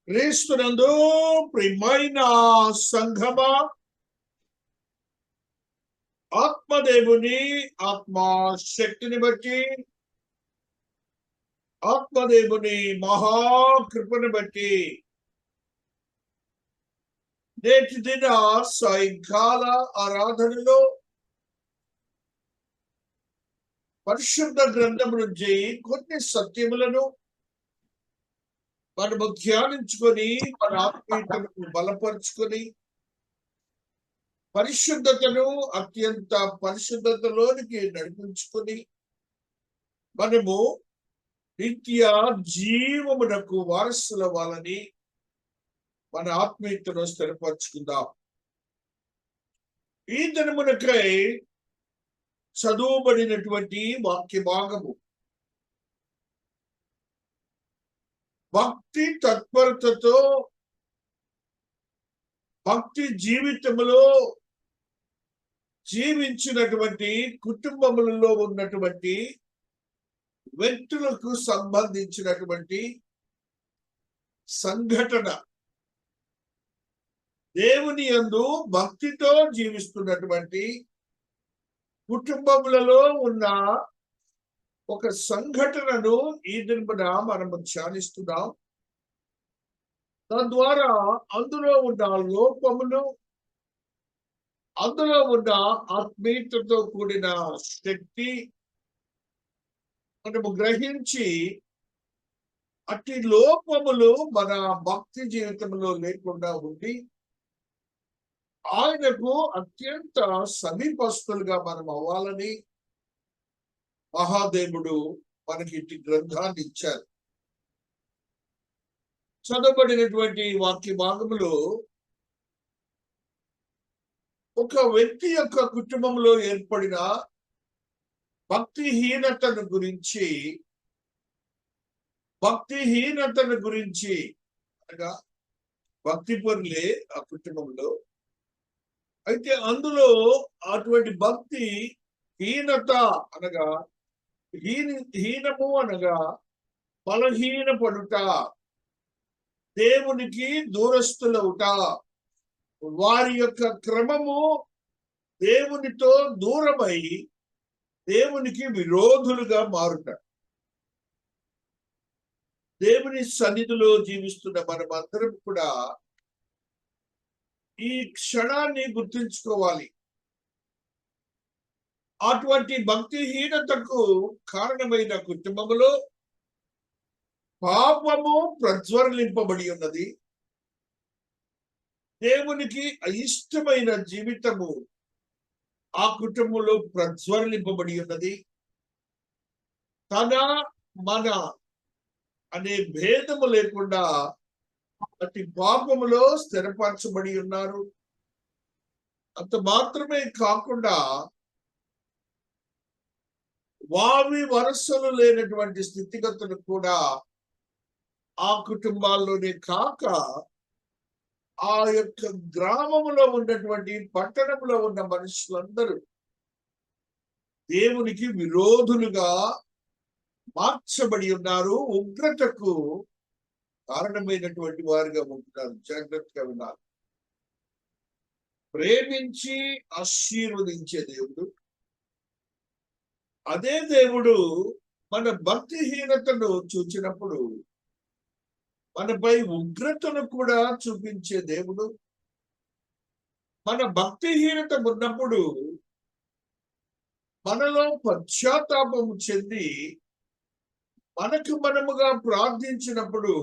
క్రీస్తునందు ప్రియమైన సంఘమా, ఆత్మదేవుని ఆత్మశక్తిని బట్టి, ఆత్మదేవుని మహాకృపను బట్టి నేటి దిన సాయంకాల ఆరాధనలో పరిశుద్ధ గ్రంథం నుంచి కొన్ని సత్యములను మనము ధ్యానించుకొని మన ఆత్మీయతను బలపరుచుకొని పరిశుద్ధతను అత్యంత పరిశుద్ధతలోనికి నడిపించుకొని మనము నిత్య జీవమునకు వారసుల వాళ్ళని మన ఆత్మీయతను స్థిరపరచుకుందాం. ఈ దినమునకై చదువుబడినటువంటి వాక్య భాగము భక్తి తత్పరతతో భక్తి జీవితంలో జీవించినటువంటి కుటుంబములలో ఉన్నటువంటి వ్యక్తులకు సంబంధించినటువంటి సంఘటన. దేవుని యందు భక్తితో జీవిస్తున్నటువంటి కుటుంబములలో ఉన్న ఒక సంఘటనను ఈ దినమున మనము ధ్యానిస్తున్నాం. తద్వారా అందులో ఉన్న లోపమును, అందులో ఉన్న ఆత్మీయతతో కూడిన శక్తి మనము గ్రహించి అట్టి లోపములు మన భక్తి జీవితంలో లేకుండా ఉండి ఆయనకు అత్యంత సమీపస్తులుగా మనం అవ్వాలని మహాదేవుడు మనకి ఇట్టి గ్రంథాన్ని ఇచ్చారు. చదవబడినటువంటి వాక్య భాగములో ఒక వ్యక్తి యొక్క కుటుంబంలో ఏర్పడిన భక్తిహీనతను గురించి అనగా భక్తి పరులే ఆ కుటుంబంలో. అయితే అందులో అటువంటి భక్తి హీనత అనగా హీనము అనగా బలహీన పడుట, దేవునికి దూరస్తులవుట, వారి యొక్క క్రమము దేవునితో దూరమై దేవునికి విరోధులుగా మారుట. దేవుని సన్నిధిలో జీవిస్తున్న మనమందరం కూడా ఈ క్షణాన్ని గుర్తుంచుకోవాలి. అటువంటి భక్తిహీనతకు కారణమైన కుటుంబములో పాపము ప్రజ్వలింపబడి ఉన్నది. దేవునికి అయిష్టమైన జీవితము ఆ కుటుంబంలో ప్రజ్వలింపబడి ఉన్నది. తన మన అనే భేదము లేకుండా అతి పాపములో స్థిరపరచబడి ఉన్నారు. అంత మాత్రమే కాకుండా వావి వరసలు లేనటువంటి స్థితిగతులు కూడా ఆ కుటుంబాల్లోనే కాక ఆ యొక్క గ్రామంలో ఉన్నటువంటి పట్టణంలో ఉన్న మనుషులందరూ దేవునికి విరోధులుగా మార్చబడి ఉన్నారు. ఉగ్రతకు కారణమైనటువంటి వారిగా ఉంటున్నారు. జాగ్రత్తగా ఉన్నారు. ప్రేమించి ఆశీర్వదించే దేవుడు, అదే దేవుడు మన భక్తిహీనతను చూచినప్పుడు మనపై ఉగ్రతను కూడా చూపించే దేవుడు. మన భక్తిహీనత ఉన్నప్పుడు మనలో పశ్చాత్తాపము చెంది మనకు మనముగా ప్రార్థించినప్పుడు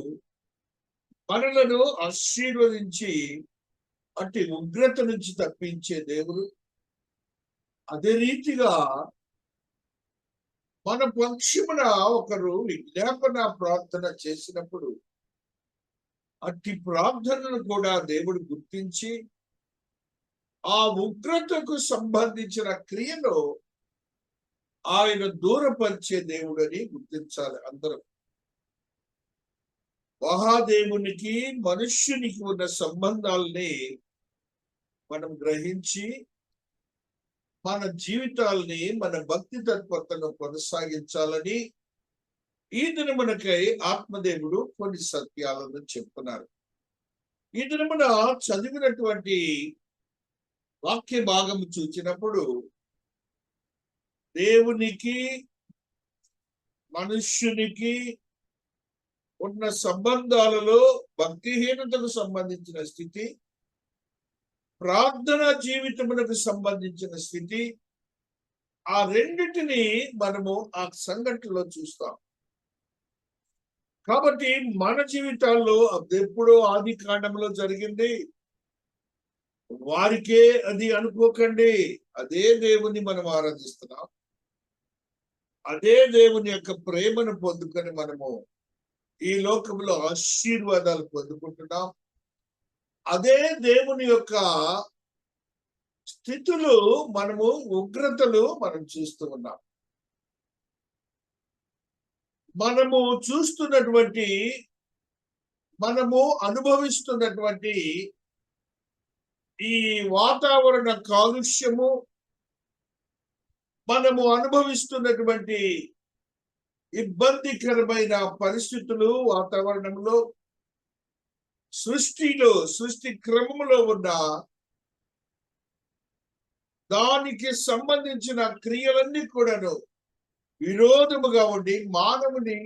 మనలను ఆశీర్వదించి అట్టి ఉగ్రత నుంచి తప్పించే దేవుడు. అదే రీతిగా మన పక్షమున ఒకరు విజ్ఞాపన ప్రార్థన చేసినప్పుడు అట్టి ప్రార్థనను కూడా దేవుడు గుర్తించి ఆ ఉగ్రతకు సంబంధించిన క్రియను ఆయన దూరపరిచే దేవుడని గుర్తించాలి అందరం. మహాదేవునికి మనుష్యునికి ఉన్న సంబంధాలని మనం గ్రహించి మన జీవితాల్ని, మన భక్తి తత్పరతను కొనసాగించాలని ఈ దినమునకై ఆత్మదేవుడు కొన్ని సత్యాలను చెప్తున్నారు. ఈ దినమున చదివినటువంటి వాక్య భాగము చూచినప్పుడు దేవునికి మనుష్యునికి ఉన్న సంబంధాలలో భక్తిహీనతకు సంబంధించిన స్థితి, ప్రార్థనా జీవితములకు సంబంధించిన స్థితి, ఆ రెండిటిని మనము ఆ సంఘటనలో చూస్తాం. కాబట్టి మన జీవితాల్లో అది ఎప్పుడో ఆది కాండంలో జరిగింది, వారికే అది అనుకోకండి. అదే దేవుని మనం ఆరాధిస్తున్నాం, అదే దేవుని యొక్క ప్రేమను పొందుకొని మనము ఈ లోకంలో ఆశీర్వాదాలు పొందుకుంటున్నాం. అదే దేవుని యొక్క స్థితులు మనము ఉగ్రతలు మనం చూస్తూ ఉన్నాం. మనము చూస్తున్నటువంటి, మనము అనుభవిస్తున్నటువంటి ఈ వాతావరణ కాలుష్యము, మనము అనుభవిస్తున్నటువంటి ఇబ్బందికరమైన పరిస్థితులు వాతావరణంలో, సృష్టి క్రమంలో ఉన్న దానికి సంబంధించిన క్రియలన్నీ కూడాను విరోధముగా ఉండి మానవుని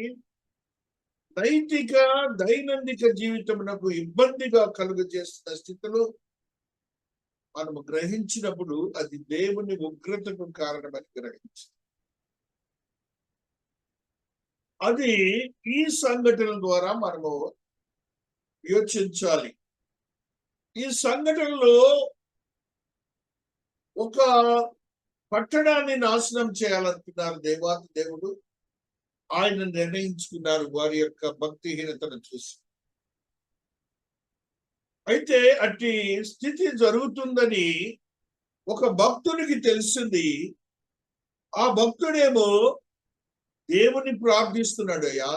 నైతిక దైనందిక జీవితమునకు ఇబ్బందిగా కలుగజేస్తున్న స్థితులు మనము గ్రహించినప్పుడు అది దేవుని ఉగ్రతకు కారణమని గ్రహించి, అది ఈ సంఘటన ద్వారా మనము యోచించాలి. ఈ సంఘటనలో ఒక పట్టణాన్ని నాశనం చేయాలనుకున్నారు దేవాతి దేవుడు. ఆయన నిర్ణయించుకున్నారు వారి యొక్క భక్తిహీనతను చూసి. అయితే అట్టి స్థితి జరుగుతుందని ఒక భక్తునికి తెలిసింది. ఆ భక్తుడేమో దేవుని ప్రార్థిస్తున్నాడు, అయ్యా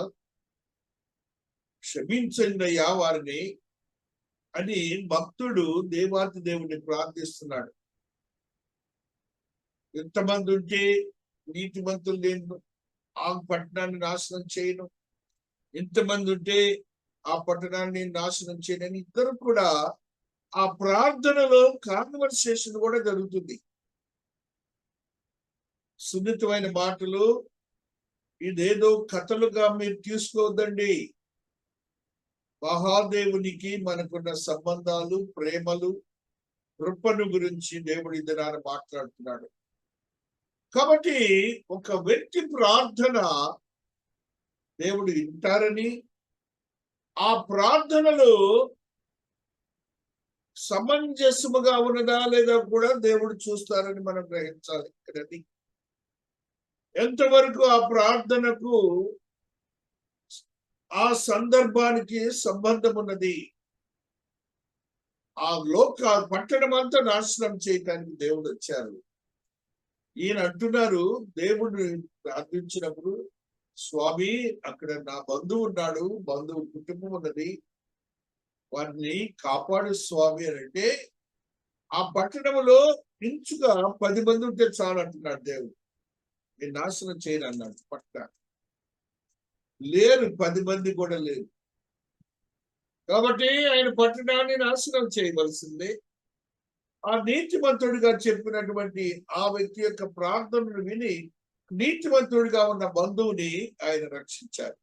క్షమించండి అయ్యా వారిని అని భక్తుడు దేవాతి దేవుని ప్రార్థిస్తున్నాడు. ఎంతమంది ఉంటే నీతిమంతులు లేను ఆ పట్టణాన్ని నాశనం చేయను, ఎంతమంది ఉంటే ఆ పట్టణాన్ని నాశనం చేయనని ఇద్దరు కూడా ఆ ప్రార్థనలో కాన్వర్సేషన్ కూడా జరుగుతుంది. సున్నితమైన మాటలు, ఇదేదో కథలుగా మీరు తీసుకోవద్దండి. మహాదేవునికి మనకున్న సంబంధాలు, ప్రేమలు, కృపను గురించి దేవుడు ఇద్దరు మాట్లాడుతున్నాడు. కాబట్టి ఒక వ్యక్తి ప్రార్థన దేవుడు వింటారని, ఆ ప్రార్థనలు సమంజసముగా ఉన్నదా లేదా కూడా దేవుడు చూస్తారని మనం గ్రహించాలి. ఇక్కడది ఎంతవరకు ఆ ప్రార్థనకు ఆ సందర్భానికి సంబంధం ఉన్నది. ఆ పట్టణం అంతా నాశనం చేయటానికి దేవుడు వచ్చారు. ఈయన అంటున్నారు, దేవుడు ప్రార్థించినప్పుడు, స్వామి అక్కడ నా బంధువు ఉన్నాడు, బంధువు కుటుంబం ఉన్నది, వారిని కాపాడు స్వామి అని అంటే, ఆ పట్టణంలో ఇంచుగా 10 మంది ఉంటే చాలు అంటున్నాడు దేవుడు. నేను నాశనం చేయను అన్నాడు. లేరు, 10 మంది కూడా లేరు. కాబట్టి ఆయన పట్టణాన్ని నాశనం చేయవలసిందే. ఆ నీతిమంతుడిగా చెప్పినటువంటి ఆ వ్యక్తి యొక్క ప్రార్థనను విని నీతిమంతుడిగా ఉన్న బంధువుని ఆయన రక్షించారు.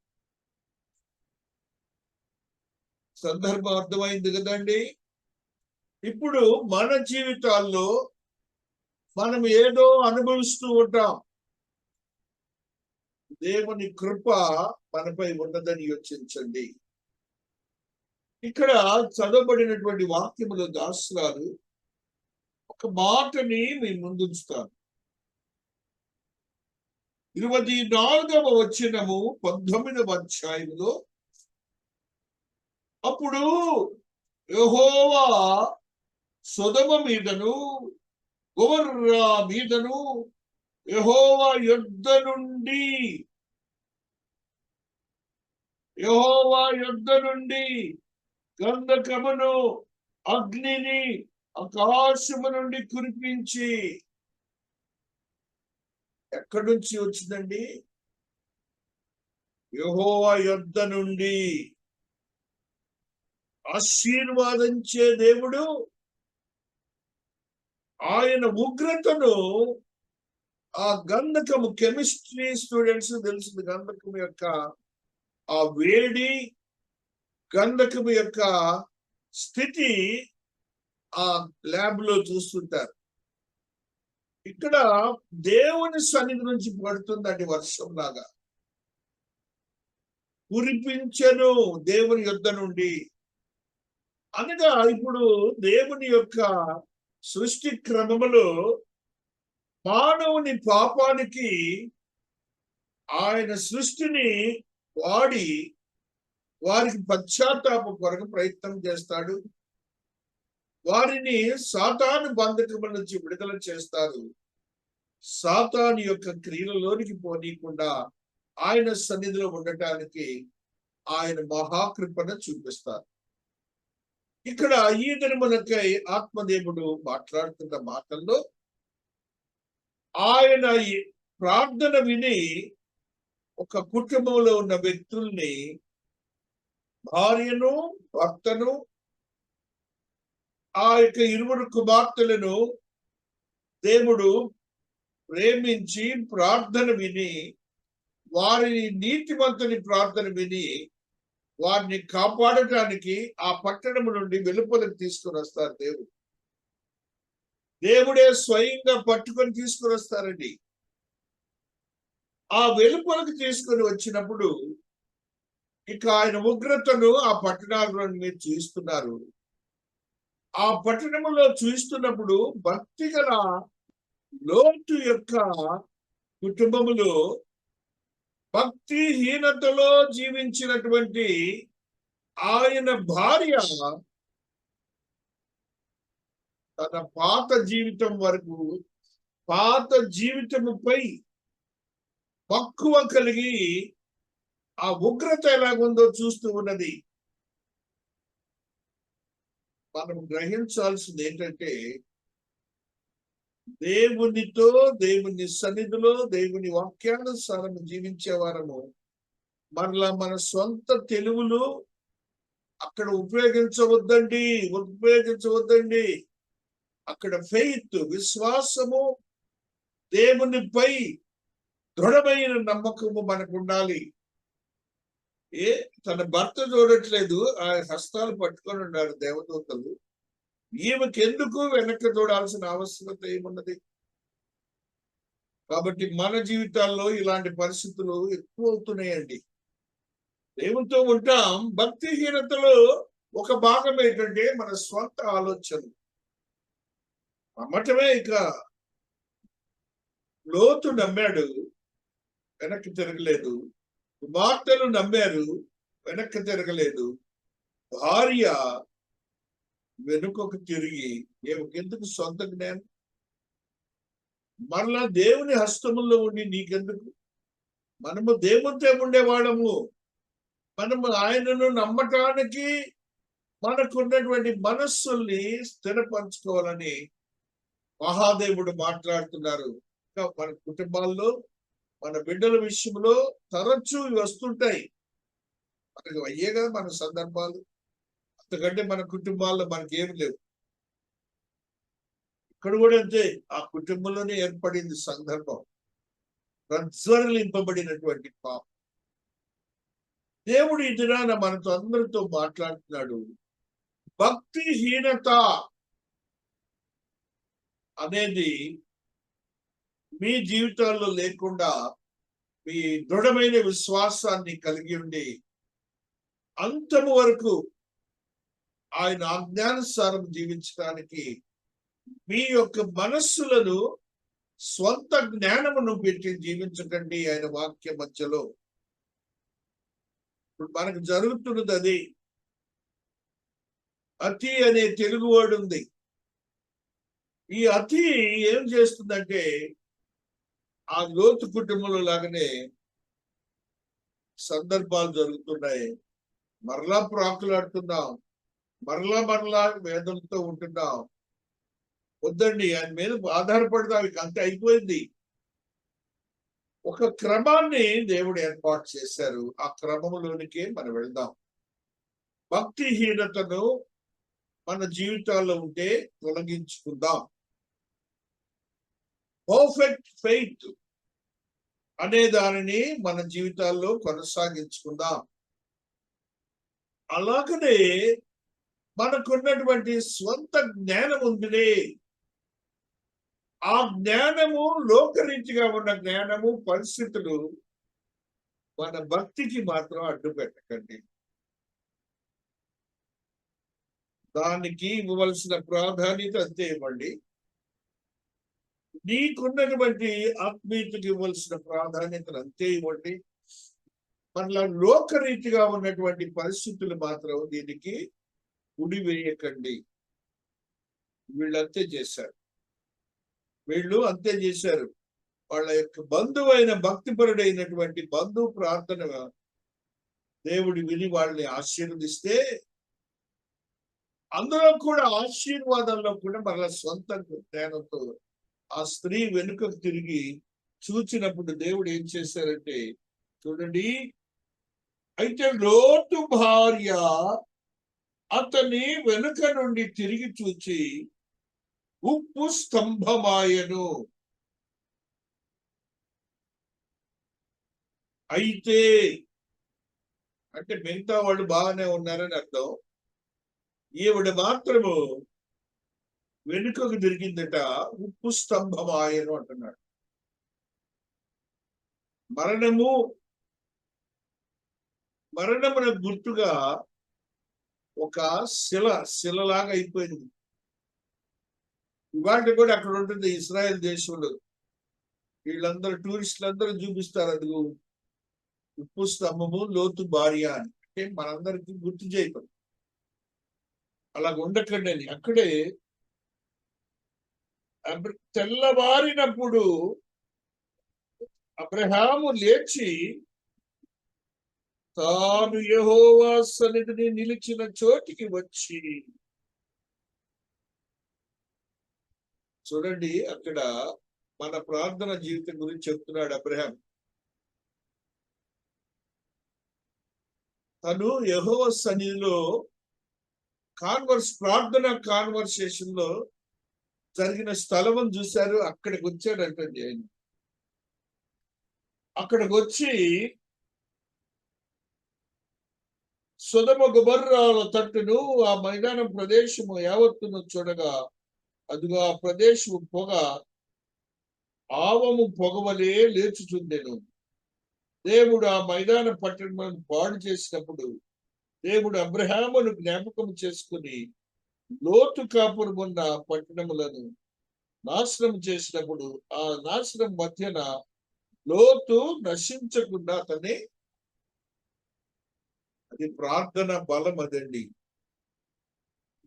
సందర్భం అర్థమైంది కదండి. ఇప్పుడు మన జీవితాల్లో మనం ఏదో అనుభవిస్తూ ఉంటాం, దేవుని కృప మనపై ఉన్నదని యోచించండి. ఇక్కడ చదవబడినటువంటి వాక్యములో దాసురాలు ఒక మాటని మీ ముందుంచుతాను. 24వ వచనము 19వ అధ్యాయంలో, అప్పుడు యెహోవా సొదొమ మీదను గొమొర్రా మీదను యెహోవా యొద్ద నుండి గంధకమును అగ్నిని ఆకాశము నుండి కురిపించి, ఎక్కడి నుంచి వచ్చిందండి? యెహోవా యొద్ద నుండి. ఆశీర్వాదించే దేవుడు. ఆయన ఉగ్రతను ఆ గంధకము, కెమిస్ట్రీ స్టూడెంట్స్ తెలిసింది, గంధకము యొక్క ఆ వేడి, గంధకము యొక్క స్థితి ఆ ల్యాబ్ లో చూస్తుంటారు. ఇక్కడ దేవుని సన్నిధి నుంచి పడుతుందండి వర్షం లాగా, కురిపించెను దేవుని యొద్ద నుండి అనగా, ఇప్పుడు దేవుని యొక్క సృష్టి క్రమములో మానవుని పాపానికి ఆయన సృష్టిని వాడి వారికి పశ్చాత్తాప కొరకు ప్రయత్నం చేస్తాడు. వారిని సాతాను బంధకముల నుంచి విడుదల చేస్తారు. సాతాను యొక్క క్రియలలోనికి పోనీయకుండా ఆయన సన్నిధిలో ఉండటానికి ఆయన మహాకృపను చూపిస్తారు. ఇక్కడ ఈ దినమునకై ఆత్మదేవుడు మాట్లాడుతున్న మాటల్లో ఆయన ప్రార్థన విని ఒక కుటుంబంలో ఉన్న వ్యక్తుల్ని, భార్యను, భర్తను, ఆ యొక్క ఇరువురు కుమార్తెలను దేవుడు ప్రేమించి ప్రార్థన విని, వారిని నీతిమంతుని ప్రార్థన విని వారిని కాపాడటానికి ఆ పట్టణము నుండి వెలుపలకు తీసుకుని వస్తారు. దేవుడే స్వయంగా పట్టుకొని తీసుకుని వస్తారండి. ఆ వెలుపలకు తీసుకొని వచ్చినప్పుడు ఇక ఆయన ఉగ్రతను ఆ పట్టణాలలో మీరు చూస్తున్నారు. ఆ పట్టణంలో చూస్తున్నప్పుడు భక్తి గల లోతు యొక్క కుటుంబములో భక్తిహీనతలో జీవించినటువంటి ఆయన భార్య తన పాత జీవితం వరకు, పాత జీవితముపై మక్కువ కలిగి ఆ ఉగ్రత ఎలాగుందో చూస్తూ ఉన్నది. మనం గ్రహించాల్సింది ఏంటంటే, దేవునితో, దేవుని సన్నిధిలో, దేవుని వాక్యానుసారం జీవించే వారము మరలా మన సొంత తెలుగులు అక్కడ ఉపయోగించవద్దండి. అక్కడ ఫెయిత్, విశ్వాసము, దేవునిపై దృఢమైన నమ్మకము మనకు ఉండాలి. తన భర్త చూడట్లేదు, ఆ హస్తాలు పట్టుకొని ఉన్నారు దేవదూతలు. ఈమెకి ఎందుకు వెనక్కి చూడాల్సిన ఆవశ్యకత ఏమున్నది? కాబట్టి మన జీవితాల్లో ఇలాంటి పరిస్థితులు ఎక్కువ అవుతున్నాయండి. దేవునితో ఉంటాం, భక్తిహీనతలో ఒక భాగం ఏంటంటే మన స్వంత ఆలోచన నమ్మటమే. ఇక లోతు నమ్మాడు, వెనక్కి తిరగలేదు. కుమార్తెలు నమ్మారు, వెనక్కి తిరగలేదు. భార్య వెనుకకు తిరిగి, ఎందుకు సొంత జ్ఞానం? మరలా దేవుని హస్తముల్లో ఉండి నీకెందుకు? మనము దేవునితో ఉండేవాళ్ళము. మనము ఆయనను నమ్మటానికి మనకున్నటువంటి మనస్సుల్ని స్థిరపరచుకోవాలని మహాదేవుడు మాట్లాడుతున్నారు. మన కుటుంబాల్లో, మన బిడ్డల విషయంలో తరచూ వస్తుంటాయి. మనకు అయ్యేగా మన సందర్భాలు, అంతకంటే మన కుటుంబాల్లో మనకి ఏమి లేవు. ఇక్కడ కూడా అంతే, ఆ కుటుంబంలోనే ఏర్పడింది సందర్భం, ప్రజ్వలింపబడినటువంటి పాపం. దేవుడు ఈ దినాన మనతో అందరితో మాట్లాడుతున్నాడు. భక్తిహీనత అనేది మీ జీవితాల్లో లేకుండా మీ దృఢమైన విశ్వాసాన్ని కలిగి ఉండి అంతము వరకు ఆయన ఆజ్ఞానుసారం జీవించడానికి మీ యొక్క మనస్సులను స్వంత జ్ఞానమును పెట్టి జీవించకండి. ఆయన వాక్య మధ్యలో ఇప్పుడు మనకు జరుగుతున్నది అది. అతి అనే తెలుగు వర్డ్ ఉంది. ఈ అతి ఏం చేస్తుందంటే, ఆ లోతు కుటుంబంలో లాగానే సందర్భాలు జరుగుతున్నాయి. మరలా ప్రాకులాడుతున్నాం, మరలా వేదనతో ఉంటున్నాం. వద్దండి, ఆయన మీద ఆధారపడదాం, ఇక అంతే అయిపోయింది. ఒక క్రమాన్ని దేవుడు ఏర్పాటు చేశారు, ఆ క్రమంలోనికే మనం వెళ్దాం. భక్తిహీనతను మన జీవితాల్లో ఉంటే తొలగించుకుందాం. పర్ఫెక్ట్ ఫెయిత్ అనే దానిని మన జీవితాల్లో కొనసాగించుకుందాం. అలాగనే మనకున్నటువంటి స్వంత జ్ఞానం ఉందిలే, ఆ జ్ఞానము లోకరీతిగా ఉన్న జ్ఞానము, పరిస్థితులు మన భక్తికి మాత్రం అడ్డు పెట్టకండి. దానికి ఇవ్వవలసిన ప్రాధాన్యత అంతే ఇవ్వండి. నీకున్నటువంటి ఆత్మీయతకి ఇవ్వాల్సిన ప్రాధాన్యతను అంతే ఇవ్వండి. మళ్ళా లోకరీతిగా ఉన్నటువంటి పరిస్థితులు మాత్రం దీనికి గుడి వేయకండి. వీళ్ళు అంతే చేశారు. వాళ్ళ యొక్క బంధువైన భక్తిపరుడైనటువంటి బంధువు ప్రార్థన దేవుడి విని వాళ్ళని ఆశీర్వదిస్తే, అందులో కూడా ఆశీర్వాదంలో కూడా మళ్ళా సొంత జ్ఞానంతో ఆ స్త్రీ వెనుకకు తిరిగి చూచినప్పుడు దేవుడు ఏం చేశారంటే, చూడండి, అయితే లోతు భార్య అతని వెనుక నుండి తిరిగి చూచి ఉప్పు స్తంభమాయను. అయితే అంటే మిగతా వాళ్ళు బాగానే ఉన్నారని అర్థం. ఈవిడ మాత్రము వెనుకకు తిరిగిందట, ఉప్పు స్తంభమాయను అంటున్నాడు. మరణమున గుర్తుగా ఒక శిలలాగా అయిపోయింది. ఇవాళ కూడా అక్కడ ఉంటుంది ఇస్రాయేల్ దేశంలో. వీళ్ళందరూ టూరిస్టులందరూ చూపిస్తారు, అది ఉప్పు స్తంభము, లోతు భార్య అని. అంటే మనందరికి గుర్తు చేయకూడదు, అలా ఉండకండి అని. అక్కడే తెల్లవారినప్పుడు అబ్రహాము లేచి తాను యెహోవా సన్నిధిని నిలిచిన చోటికి వచ్చి, చూడండి అక్కడ మన ప్రార్థన జీవితం గురించి చెప్తున్నాడు అబ్రహాం. తను యెహోవా సన్నిధిలో ప్రార్థన కాన్వర్సేషన్ లో జరిగిన స్థలం చూశారు. అక్కడికి వచ్చాడంటండి ఆయన. అక్కడికి వచ్చి సొదొమ గొమొర్రాల తట్టును, ఆ మైదానం ప్రదేశము యావత్తును చూడగా, అదిగో ఆ ప్రదేశము పొగ ఆవము పొగవలే లేచుచుండెను. దేవుడు ఆ మైదాన పట్టణములను పాడు చేసినప్పుడు దేవుడు అబ్రహామును జ్ఞాపకం చేసుకుని లోతు కాపురం ఉన్న పట్టణములను నాశనం చేసినప్పుడు ఆ నాశనం మధ్యన లోతు నశించకుండా అతనే. అది ప్రార్థన బలం అదండి.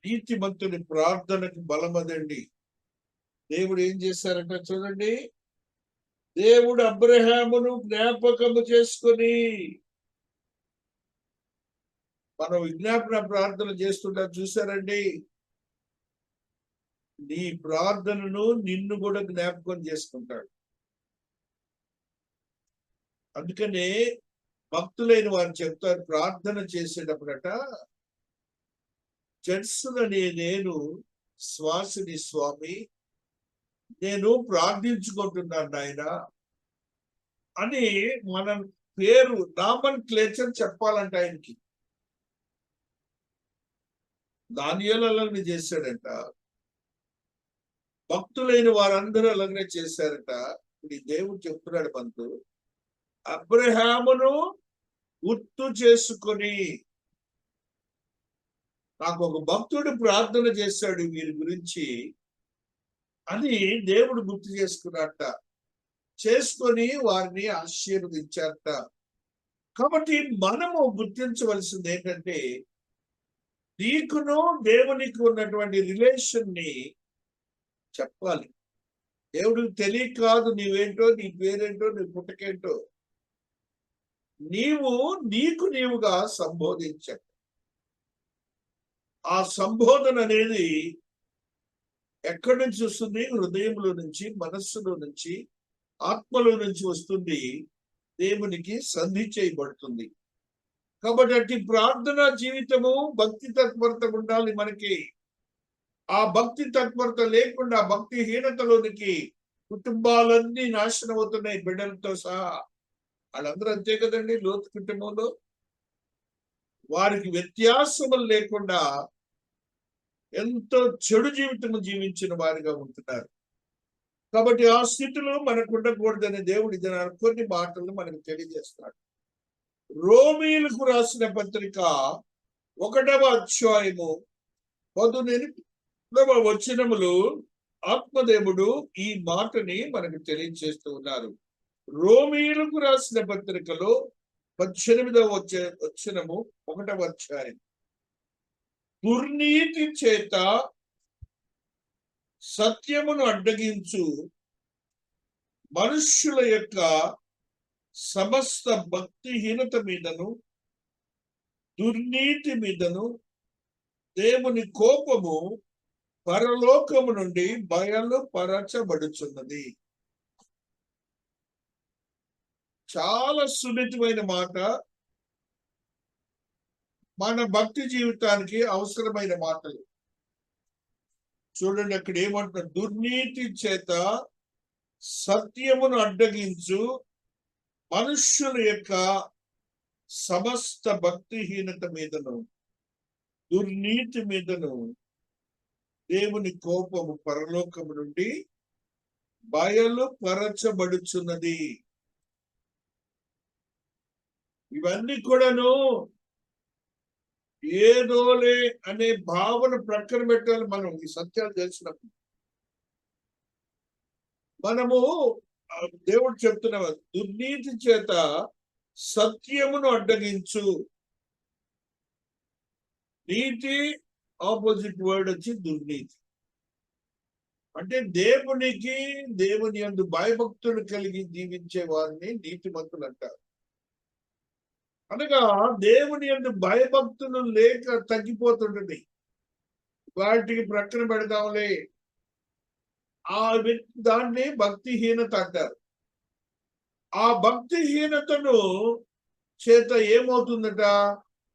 నీతిమంతుని ప్రార్థనకి బలం అదండి. దేవుడు ఏం చేశారంటే చూడండి, దేవుడు అబ్రహామును జ్ఞాపకము చేసుకుని, మనం విజ్ఞాపన ప్రార్థన చేస్తుంటా చూసారండి, నీ ప్రార్థనను నిన్ను కూడా జ్ఞాపకం చేసుకుంటాడు. అందుకనే భక్తులైన వారు చెప్తారు, ప్రార్థన చేసేటప్పుడట, జడ్సులని నేను శ్వాసని స్వామి, నేను ప్రార్థించుకుంటున్నాను నాయన అని మన పేరు నామన్ క్లేచర్ చెప్పాలంట ఆయనకి. దానియేలు అలాగనే చేశాడంట, భక్తులైన వారందరూ అలాగనే చేశారట. ఇప్పుడు ఈ దేవుడు చెప్తున్నాడు మనకు, అబ్రహామును గుర్తు చేసుకొని, నాకు ఒక భక్తుడు ప్రార్థన చేశాడు వీరి గురించి అని దేవుడు గుర్తు చేసుకున్నట్ట, చేసుకొని వారిని ఆశీర్వదించారట. కాబట్టి మనము గుర్తించవలసింది ఏంటంటే, నీకును దేవునికి ఉన్నటువంటి రిలేషన్ ని చెప్పాలి. దేవుడికి తెలియక కాదు నీవేంటో, నీ పేరేంటో, నీ పుట్టకేంటో, నీకు నీవుగా సంబోధించాలి. ఆ సంబోధన అనేది ఎక్కడి నుంచి వస్తుంది? హృదయంలో నుంచి, మనస్సులో నుంచి, ఆత్మలో నుంచి వస్తుంది. దేవునికి సంధి చేయబడుతుంది. కాబట్టి అట్టి ప్రార్థనా జీవితము భక్తి తత్పరత ఉండాలి మనకి. ఆ భక్తి తత్పరత లేకుండా భక్తిహీనతలోనికి కుటుంబాలన్నీ నాశనం అవుతున్నాయి, బిడ్డలతో సహా. వాళ్ళందరూ అంతే కదండి. లోతు కుటుంబంలో వారికి వ్యత్యాసములు లేకుండా ఎంతో చెడు జీవితం జీవించిన వారిగా ఉంటున్నారు. కాబట్టి ఆ స్థితిలో మనకు ఉండకూడదని దేవుడి జనాలు కొన్ని మాటలు మనకు తెలియజేస్తాడు. రోమీయులకు రాసిన పత్రిక 1వ అధ్యాయము 18వ వచనములు ఆత్మదేవుడు ఈ మాటని మనకు తెలియజేస్తూ ఉన్నారు. రోమీయులకు రాసిన పత్రికలో 18వ వచనము 1వ అధ్యాయం. దుర్నీతి చేత సత్యమును అడ్డగించు మనుష్యుల యొక్క సమస్త భక్తిహీనత మీదను దుర్నీతి మీదను దేవుని కోపము పరలోకము నుండి బయలుపరచబడుచున్నది. చాలా సున్నితమైన మాట, మన భక్తి జీవితానికి అవసరమైన మాటలు. చూడండి అక్కడ ఏమంటున్నారు, దుర్నీతి చేత సత్యమును అడ్డగించు మనుష్యుల యొక్క సమస్త భక్తిహీనత మీదను దుర్నీతి మీదను దేవుని కోపము పరలోకము నుండి బయలుపరచబడుచున్నది. ఇవన్నీ కూడాను ఏదోలే అనే భావన ప్రక్కన పెట్టాలి. మనం ఈ సత్యాలు తెలిసినప్పుడు మనము దేవుడు చెప్తున్న దుర్నీతి చేత సత్యమును అడ్డగించు. నీతి ఆపోజిట్ వర్డ్ వచ్చి దుర్నీతి. అంటే దేవుని యందు భయభక్తులు కలిగి జీవించే వారిని నీతిమంతులు అంటారు. అనగా దేవుని యందు భయభక్తులు లేక తగ్గిపోతుంటుంది. వాటికి ప్రక్కన పెడదాంలే, ఆ దాన్ని భక్తిహీనత అంటారు. ఆ భక్తిహీనతను చేత ఏమవుతుందట,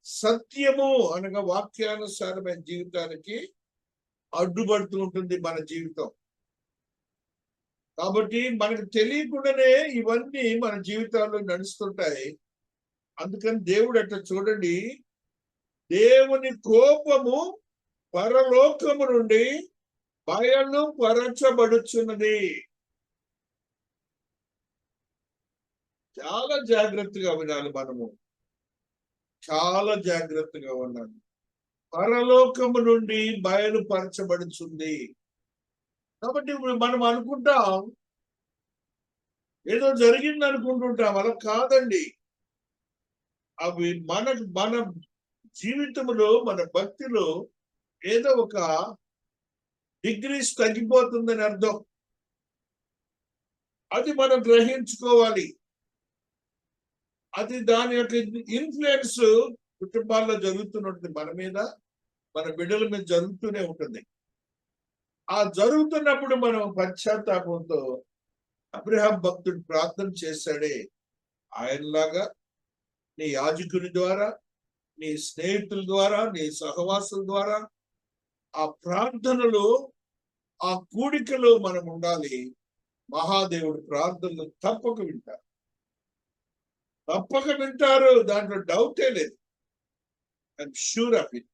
సత్యము అనగా వాక్యానుసారమైన జీవితానికి అడ్డుపడుతూ ఉంటుంది మన జీవితం. కాబట్టి మనకు తెలియకుండానే ఇవన్నీ మన జీవితాల్లో నడుస్తుంటాయి. అందుకని దేవుడు అట్లా చూడండి, దేవుని కోపము పరలోకము నుండి బయలుపరచబడుచున్నది. చాలా జాగ్రత్తగా వినాలి మనము, చాలా జాగ్రత్తగా ఉండాలి. పరలోకము నుండి బయలుపరచబడుతుంది. కాబట్టి ఇప్పుడు మనం అనుకుంటాం ఏదో జరిగింది అనుకుంటుంటాం, అలా కాదండి. అవి మన జీవితంలో మన భక్తిలో ఏదో ఒక డిగ్రీస్ తగ్గిపోతుందని అర్థం. అది మనం గ్రహించుకోవాలి. అది దాని యొక్క ఇన్ఫ్లుయెన్స్ కుటుంబాల్లో జరుగుతున్నట్టు మన మీద, మన బిడ్డల మీద జరుగుతూనే ఉంటుంది. ఆ జరుగుతున్నప్పుడు మనం పశ్చాత్తాపంతో అబ్రహాం భక్తుడు ప్రార్థన చేశాడే, ఆయనలాగా నీ యాజకుని ద్వారా, నీ స్నేహితుల ద్వారా, నీ సహవాసుల ద్వారా ఆ ప్రార్థనలో, ఆ కూడికలో మనం ఉండాలి. మహాదేవుడు ప్రార్థనలు తప్పక వింటారు, తప్పక వింటారు. దాంట్లో డౌటే లేదు. I'm sure of it,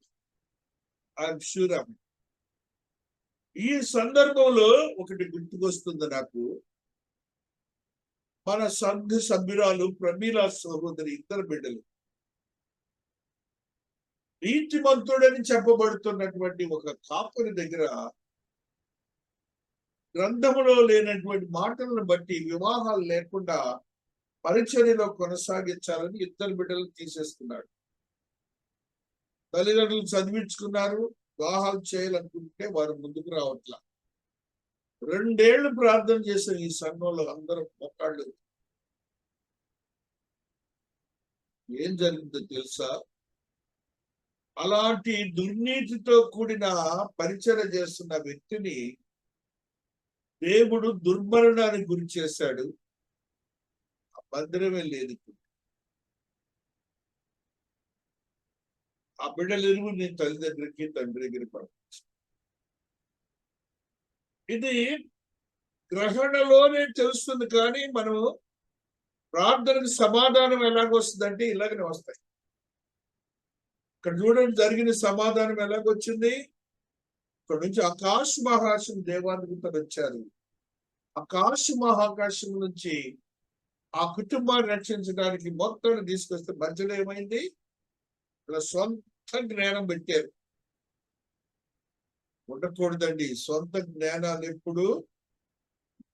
I'm sure of it. ఈ సందర్భంలో ఒకటి గుర్తుకొస్తుంది నాకు. మన సంఘ సభ్యురాలు ప్రమీలా సహోదరి ఇద్దరు బిడ్డలు నీతిమంతుడని చెప్పబడుతున్నటువంటి ఒక కాపురి దగ్గర గ్రంథములో లేనటువంటి మాటలను బట్టి వివాహాలు లేకుండా పరిచర్యలో కొనసాగించాలని ఇద్దరు బిడ్డలు తీసేస్తున్నాడు. తల్లిదండ్రులు చదివించుకున్నారు, వివాహాలు చేయాలనుకుంటే వారు ముందుకు రావట్లా. 2 ఏళ్లు ప్రార్థన చేసిన ఈ సంఘంలో అందరూ మొక్కాళ్ళు. ఏం జరిగిందో తెలుసా? అలాంటి దుర్నీతితో కూడిన పరిచర్య చేస్తున్న వ్యక్తిని దేవుడు దుర్మరణానికి గురి చేశాడు. ఆ మందిరమే లేదు. ఆ బిడ్డలు ఇరువురు నీ తల్లిదండ్రికి తండ్రి దగ్గర పంపించు. ఇది గ్రహణలోనే తెలుస్తుంది, కానీ మనం ప్రార్థనకు సమాధానం ఎలాగొస్తుందంటే ఇలాగనే వస్తాయి. ఇక్కడ చూడండి జరిగిన సమాధానం ఎలాగొచ్చింది. ఇక్కడ నుంచి ఆకాశ మహాకాశం దేవాధిపతులు వచ్చారు. ఆకాశ మహాకాశం నుంచి ఆ కుటుంబాన్ని రక్షించడానికి మొత్తం తీసుకొస్తే మధ్యలో ఏమైంది, ఇలా సొంత జ్ఞానం పెట్టారు. ఉండకూడదండి. సొంత జ్ఞానాలు ఎప్పుడు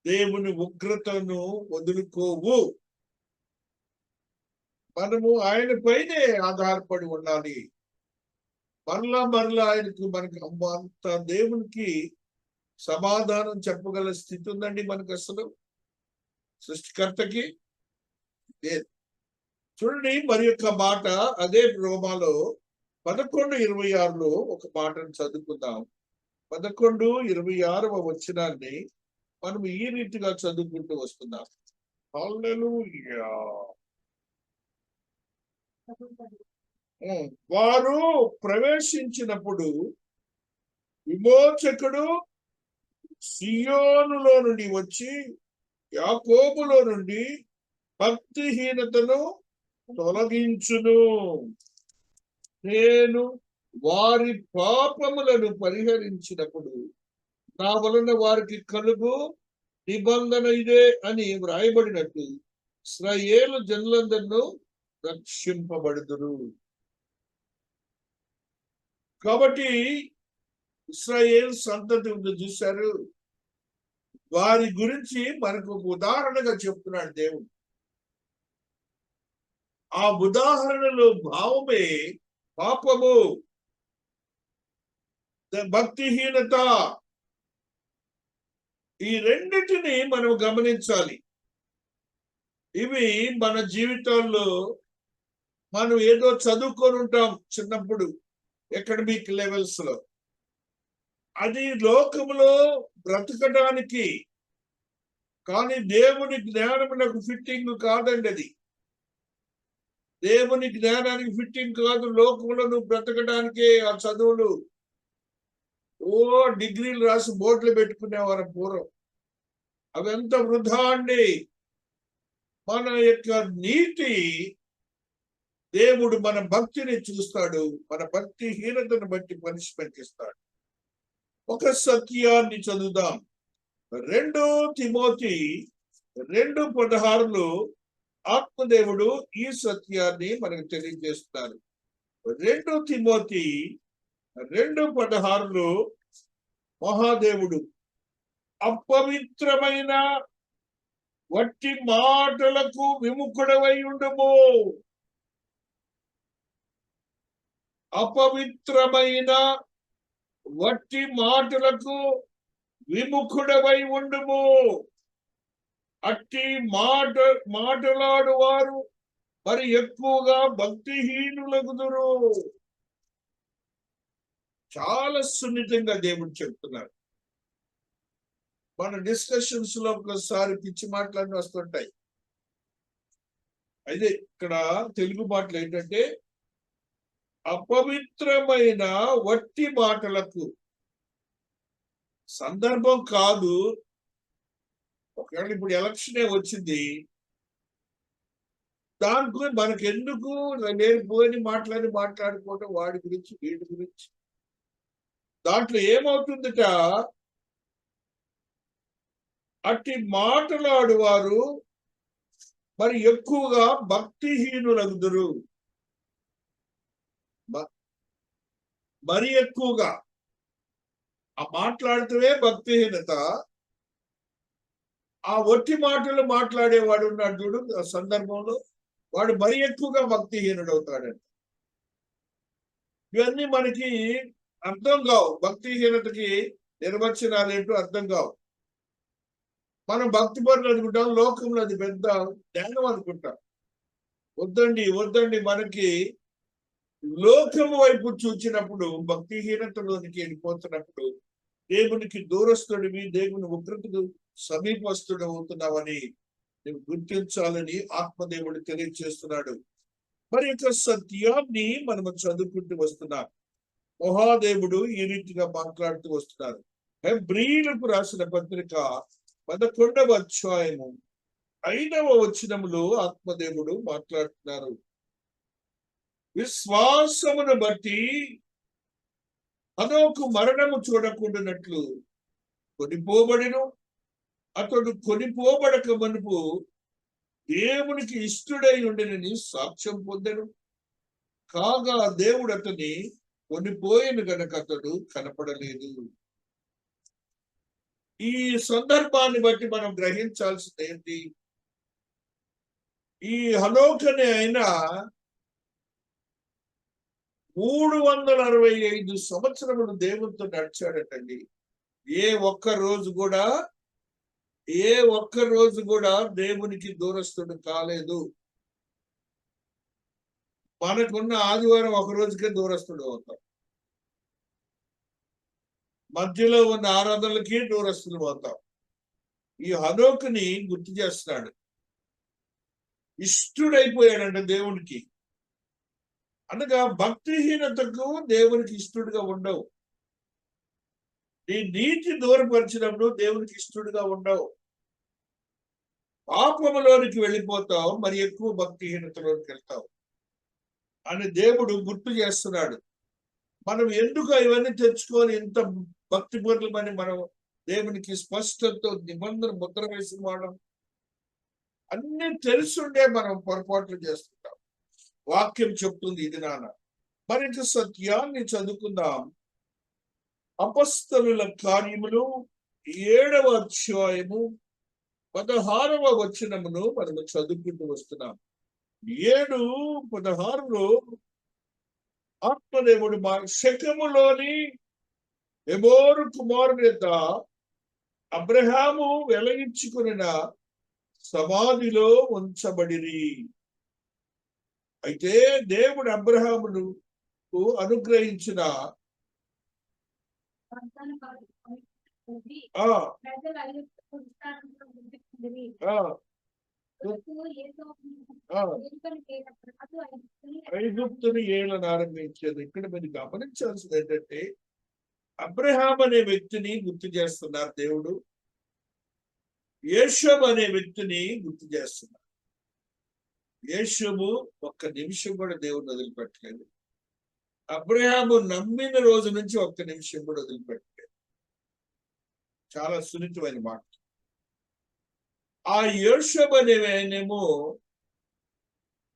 దేవుని ఉగ్రతను వదులుకోవు. మనము ఆయన పైనే ఆధారపడి ఉండాలి. మరలా ఆయనకు మనకి అంత దేవునికి సమాధానం చెప్పగల స్థితి ఉందండి మనకు అసలు సృష్టికర్తకి లేదు. చూడండి మరి యొక్క మాట అదే రోమాలో 11:26 ఒక మాటను చదువుకుందాం. 11:26 వచనాన్ని మనం ఈ రీతిగా చదువుకుంటూ వస్తున్నాం. హల్లెలూయా. వారు ప్రవేశించినప్పుడు విమోచకుడు సియోనులో నుండి వచ్చి యాకోబులో నుండి భక్తిహీనతను తొలగించును. నేను వారి పాపములను పరిహరించినప్పుడు నా వలన వారికి కలుగు నిబంధన ఇదే అని వ్రాయబడినట్టు ఇశ్రాయేలు జనులందరూ రక్షింపబడుదురు. కాబట్టి ఇశ్రాయేలు సంతతి చూశారు, వారి గురించి మనకు ఒక ఉదాహరణగా చెప్తున్నాడు దేవుడు. ఆ ఉదాహరణలో భావమే పాపము, భక్తిహీనత. ఈ రెండిటిని మనం గమనించాలి. ఇవి మన జీవితాల్లో మనం ఏదో చదువుకొని ఉంటాం చిన్నప్పుడు అకాడమిక్ లెవెల్స్ లో. అది లోకములో బ్రతకడానికి, కానీ దేవుని జ్ఞానమునకు ఫిట్టింగ్ కాదండి. అది దేవుని జ్ఞానానికి ఫిట్టింగ్ కాదు. లోకంలో నువ్వు బ్రతకడానికే ఆ చదువులు. డిగ్రీలు రాసి బోర్డులు పెట్టుకునేవారు పూర్వం. అవంత వృధా అండి. మన యొక్క నీతి దేవుడు మన భక్తిని చూస్తాడు, మన భక్తిహీనతను బట్టి పనిష్మెంట్ ఇస్తాడు. ఒక సత్యాన్ని చదువుదాం. 2 తిమోతి 2:16 ఆత్మదేవుడు ఈ సత్యాన్ని మనకు తెలియజేస్తున్నారు. 2 తిమోతి 2:16 మహాదేవుడు అపవిత్రమైన వట్టి మాటలకు విముఖుడవై ఉండుము. అపవిత్రమైన వట్టి మాటలకు విముఖుడవై ఉండుము. అట్టి మాటలాడు వారు మరి ఎక్కువగా భక్తిహీనులగుదురు. చాలా సున్నితంగా దేవుడు చెప్తున్నారు. మన డిస్కషన్స్ లో ఒకసారి పిచ్చి మాటలన్నీ వస్తుంటాయి. అయితే ఇక్కడ తెలుగు మాటలు ఏంటంటే అపవిత్రమైన వట్టి మాటలకు. సందర్భం కాదు. ఒకవేళ ఇప్పుడు ఎలక్షనే వచ్చింది, దాని గురించి మనకెందుకు లేనిపోని మాట్లాడుకోవటం, వాడి గురించి వీడి గురించి. దాంట్లో ఏమవుతుందట, అట్టి మాటలాడువారు మరి ఎక్కువగా భక్తిహీనులగుదురు. మరి ఎక్కువగా ఆ మాట్లాడుతూనే భక్తిహీనత. ఆ ఒట్టి మాటలు మాట్లాడేవాడు ఉన్నాడు చూడు, ఆ సందర్భంలో వాడు మరి ఎక్కువగా భక్తిహీనుడు అవుతాడంట. ఇవన్నీ మనకి అర్థం కావు. భక్తిహీనతకి నిర్వచనాలు ఏంటో అర్థం కావు. మనం భక్తి పనులు అనుకుంటాం, లోకంలో అది పెద్ద జ్ఞానం అనుకుంటాం. వద్దండి. మనకి లోకము వైపు చూచినప్పుడు, భక్తిహీనతలోనికి వెళ్ళిపోతున్నప్పుడు దేవునికి దూరస్తుడివి, దేవుని ఉగ్రతకు సమీపస్తుడు అవుతున్నావని నువ్వు గుర్తించాలని ఆత్మదేవుడు తెలియజేస్తున్నాడు. మరి యొక్క సత్యాన్ని మనము చదువుకుంటూ వస్తున్నాం. మహాదేవుడు ఈ రీతిగా మాట్లాడుతూ వస్తున్నారు. హెబ్రీయులకు రాసిన పత్రిక 11వ అధ్యాయము 5వ వచనములో ఆత్మదేవుడు మాట్లాడుతున్నారు. విశ్వాసమును బట్టి హనోకు మరణము చూడకుండానట్లు కొనిపోబడిను. అతడు కొనిపోబడక మునుపు దేవునికి ఇష్టడై ఉండినని సాక్ష్యం పొందెను. కాగా దేవుడు అతని కొనిపోయిన గనక అతడు కనపడలేదు. ఈ సందర్భాన్ని బట్టి మనం గ్రహించాల్సింది ఏంటి? ఈ హనోక్ అనే ఆయన 365 సంవత్సరములు దేవునితో నడిచాడటండి. ఏ ఒక్క రోజు కూడా దేవునికి దూరస్తుడు కాలేదు. మనకున్న ఆదివారం ఒక రోజుకే దూరస్తుడు అవుతాం. మధ్యలో ఉన్న ఆరాధనలకి దూరస్తులు అవుతాం. ఈ హనోకుని గుర్తు చేస్తున్నాడు. ఇష్టుడైపోయాడంట దేవునికి. అనగా భక్తిహీనతకు దేవునికి ఇష్టడుగా ఉండవు. నీ నీతి దూరపరిచినప్పుడు దేవునికి ఇష్టడుగా ఉండవు. పాపములోనికి వెళ్ళిపోతావు, మరి ఎక్కువ భక్తిహీనతలోనికి వెళ్తావు అని దేవుడు గుర్తు చేస్తున్నాడు. మనం ఎందుకు ఇవన్నీ తెచ్చుకొని ఇంత భక్తి పరులమని మనం దేవునికి స్పష్టతతో నిబంధన ముద్ర వేసిన వాళ్ళం. అన్ని తెలుసుండే మనం పొరపాట్లు చేస్తుంటాం. వాక్యం చెప్తుంది ఇది నాన్న. మరి ఇంక సత్యాన్ని చదువుకుందాం. అపొస్తలుల కార్యములు 7వ అధ్యాయము 16వ వచనమును మనము చదువుకుంటూ వస్తున్నాం. 7:16లో ఆత్మదేవుడు షెకెములోని హెబోరు కుమారుని యొక్క అబ్రహాము వెలగించుకున్న సమాధిలో ఉంచబడిరి. అయితే దేవుడు అబ్రహామును అనుగ్రహించిన ఐగుప్తుని ఏలను ఆరంభించేది. ఇక్కడ మీరు గమనించాల్సింది ఏంటంటే, అబ్రహాం అనే వ్యక్తిని గుర్తు చేస్తున్నారు దేవుడు. యేషోబు అనే వ్యక్తిని గుర్తు చేస్తున్నారు. యేషోబు ఒక్క నిమిషం కూడా దేవుడిని వదిలిపెట్టలేదు. అబ్రహాము నమ్మిన రోజు నుంచి ఒక్క నిమిషం కూడా వదిలిపెట్టలేదు. చాలా సున్నితమైన మాట. ఆ యేషోబు అనేనేమో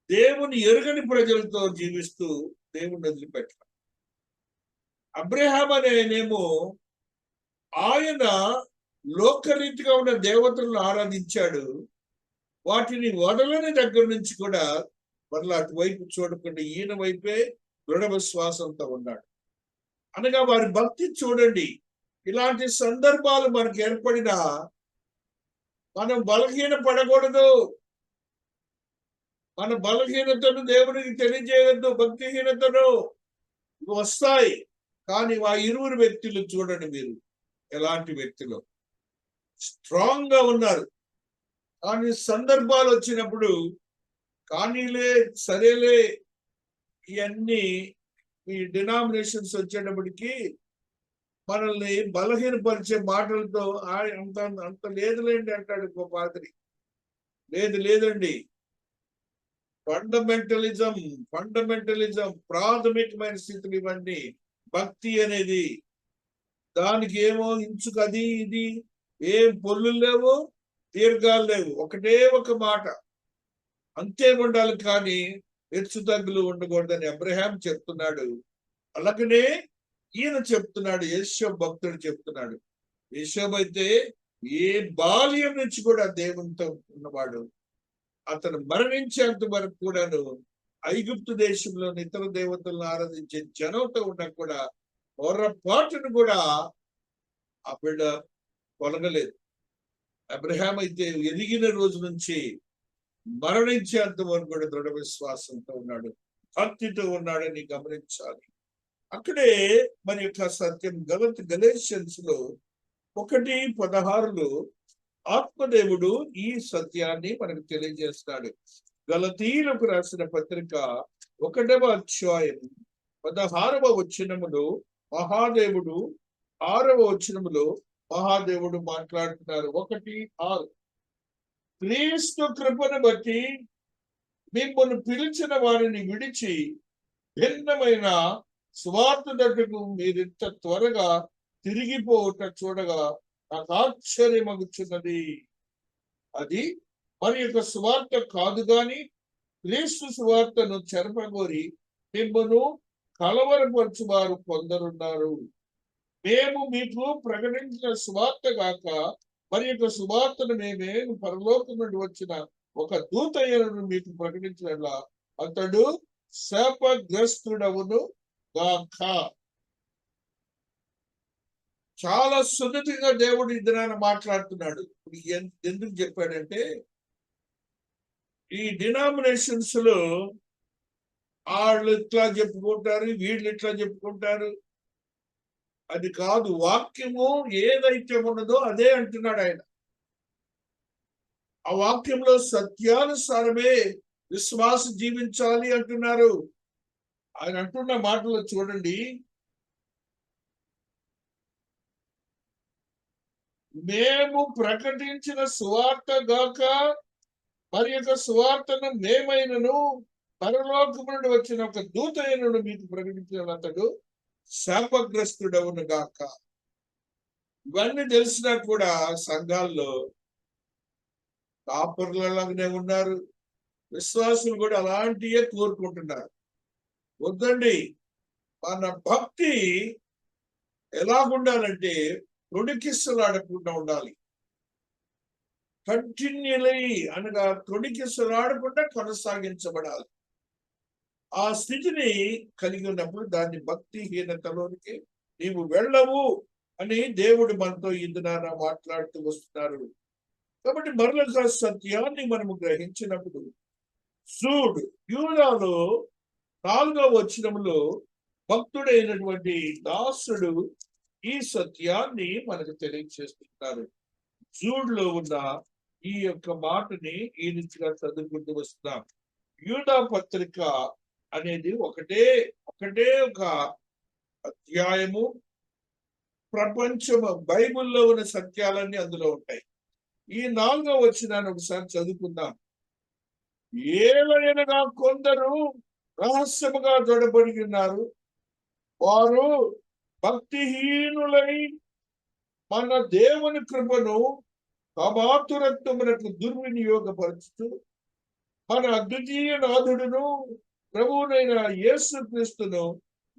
దేవుని ఎరుగని ప్రజలతో జీవిస్తూ దేవుణ్ణి వదిలిపెట్టారు. అబ్రహాం అనేనేమో ఆయన లోకరీతిగా ఉన్న దేవతలను ఆరాధించాడు. వాటిని వదలని దగ్గర నుంచి కూడా మరలా అటువైపు చూడకుండా ఈయన వైపే దృఢ విశ్వాసంతో ఉన్నాడు. అనగా వారి భక్తి చూడండి. ఇలాంటి సందర్భాలు మనకు ఏర్పడినా మనం బలహీన పడకూడదు. మన బలహీనతను దేవునికి తెలియజేయవద్దు. భక్తిహీనతను వస్తాయి. కానీ ఆ ఇరువురు వ్యక్తులు చూడండి, మీరు ఎలాంటి వ్యక్తులు స్ట్రాంగ్ గా ఉన్నారు. కానీ సందర్భాలు వచ్చినప్పుడు కానీలే సరేలే ఇవన్నీ ఈ డినామినేషన్స్ వచ్చేటప్పటికి మనల్ని బలహీనపరిచే మాటలతో అంత లేదులేండి అంటాడు ఇంకో పాత్రి. లేదండి, ఫండమెంటలిజం ప్రాథమికమైన స్థితులు ఇవన్నీ. భక్తి అనేది దానికి ఏమో ఇంచుకది ఇది ఏం పొల్లు లేవు, దీర్ఘాలు లేవు, ఒకటే ఒక మాట అంతే ఉండాలి. కానీ హెచ్చు తగ్గులు ఉండకూడదని అబ్రహాం చెప్తున్నాడు. అలాగనే ఈయన చెప్తున్నాడు, యేషోబు భక్తుడు చెప్తున్నాడు. యేషోబు అయితే ఏ బాల్యం నుంచి కూడా దేవునితో ఉన్నవాడు. అతను మరణించేంత వరకు కూడాను ఐగుప్తు దేశంలో ఇతర దేవతలను ఆరాధించే జనంతో ఉన్నా కూడా పొరపాటును కూడా ఆ బిడ్డ కొలగలేదు. అబ్రహాం అయితే ఎదిగిన రోజు నుంచి మరణించేంత వరకు కూడా దృఢ విశ్వాసంతో ఉన్నాడు, భక్తితో ఉన్నాడని గమనించాలి. అక్కడే మన యొక్క సత్యం గలేషియన్స్ లో 1:16లో ఆత్మదేవుడు ఈ సత్యాన్ని మనకు తెలియజేస్తాడు. గలతీయులకు రాసిన పత్రిక 1వ అధ్యాయం 16వ వచనములో మహాదేవుడు 6వ వచనములో మహాదేవుడు మాట్లాడుతున్నారు. 1:6 క్రీస్తు కృపను బట్టి మిమ్మల్ని పిలిచిన వారిని విడిచి భిన్నమైన స్వార్థ దట్టుకు మీరింత త్వరగా తిరిగిపోవుట చూడగా నాకు ఆశ్చర్యమగుచున్నది. అది మరి యొక్క సువార్త కాదు గాని క్రీస్తు సువార్తను చెరపగోరి మిమ్మను కలవరపరచువారు కొందరున్నారు. మేము మీకు ప్రకటించిన సువార్త గాక మరి యొక్క సువార్తను మేమే పరలోకం నుండి వచ్చిన ఒక దూత అయినను మీకు ప్రకటించినట్లా అతడు శాపగ్రస్తుడవును గాక. చాలా సున్నితంగా దేవుడు ఈ దినాన మాట్లాడుతున్నాడు. ఎందుకు చెప్పాడంటే, ఈ డినామినేషన్స్ లో వాళ్ళు ఇట్లా చెప్పుకుంటారు, వీళ్ళు ఇట్లా చెప్పుకుంటారు. అది కాదు, వాక్యము ఏదైతే ఉన్నదో అదే అంటున్నాడు ఆయన. ఆ వాక్యంలో సత్యానుసారమే విశ్వాసం జీవించాలి అంటున్నారు. ఆయన అంటున్న మాటలు చూడండి, మేము ప్రకటించిన సువార్త గాక మరి యొక్క సువార్తను మేమైనను పరలోకము నుండి వచ్చిన ఒక దూత అయినను మీకు ప్రకటించిన అతడు శాపగ్రస్తుడవును గాక. ఇవన్నీ తెలిసినా కూడా సంఘాల్లో కాపర్లలాగానే ఉన్నారు. విశ్వాసులు కూడా అలాంటివే కోరుకుంటున్నారు. వద్దండి, మన భక్తి ఎలాగుండాలంటే తొణికిసలాడకుండా ఉండాలి. కంటిన్యూలీ అనగా తొణికిసలాడకుండా కొనసాగించబడాలి. ఆ స్థితిని కలిగి ఉన్నప్పుడు దాన్ని భక్తిహీనతలోనికి నీవు వెళ్ళవు అని దేవుడు మనతో ఇందున మాట్లాడుతూ వస్తున్నారు. కాబట్టి మరొక సత్యాన్ని మనము గ్రహించినప్పుడు చూడు, యూదాలో 4వ వచనంలో భక్తుడైనటువంటి దాసుడు ఈ సత్యాన్ని మనకు తెలియజేస్తున్నారు. జూడ్లో ఉన్న ఈ యొక్క మాటని ఈ రీతిగా చదువుకుంటూ వస్తున్నాం. యూదా పత్రిక అనేది ఒకటే ఒక అధ్యాయము. ప్రపంచము బైబిల్లో ఉన్న సత్యాలన్నీ అందులో ఉంటాయి. ఈ 4వ వచనాన్ని ఒకసారి చదువుకుందాం. ఏలైనగా కొందరు రహస్యముగా జొడబడి ఉన్నారు, వారు భక్తిహీనులై మన దేవుని కృపను అమాతురత్వమునకు దుర్వినియోగపరుచుతూ మన అద్వితీయ నాథుడును ప్రభువునైన యేసు క్రీస్తును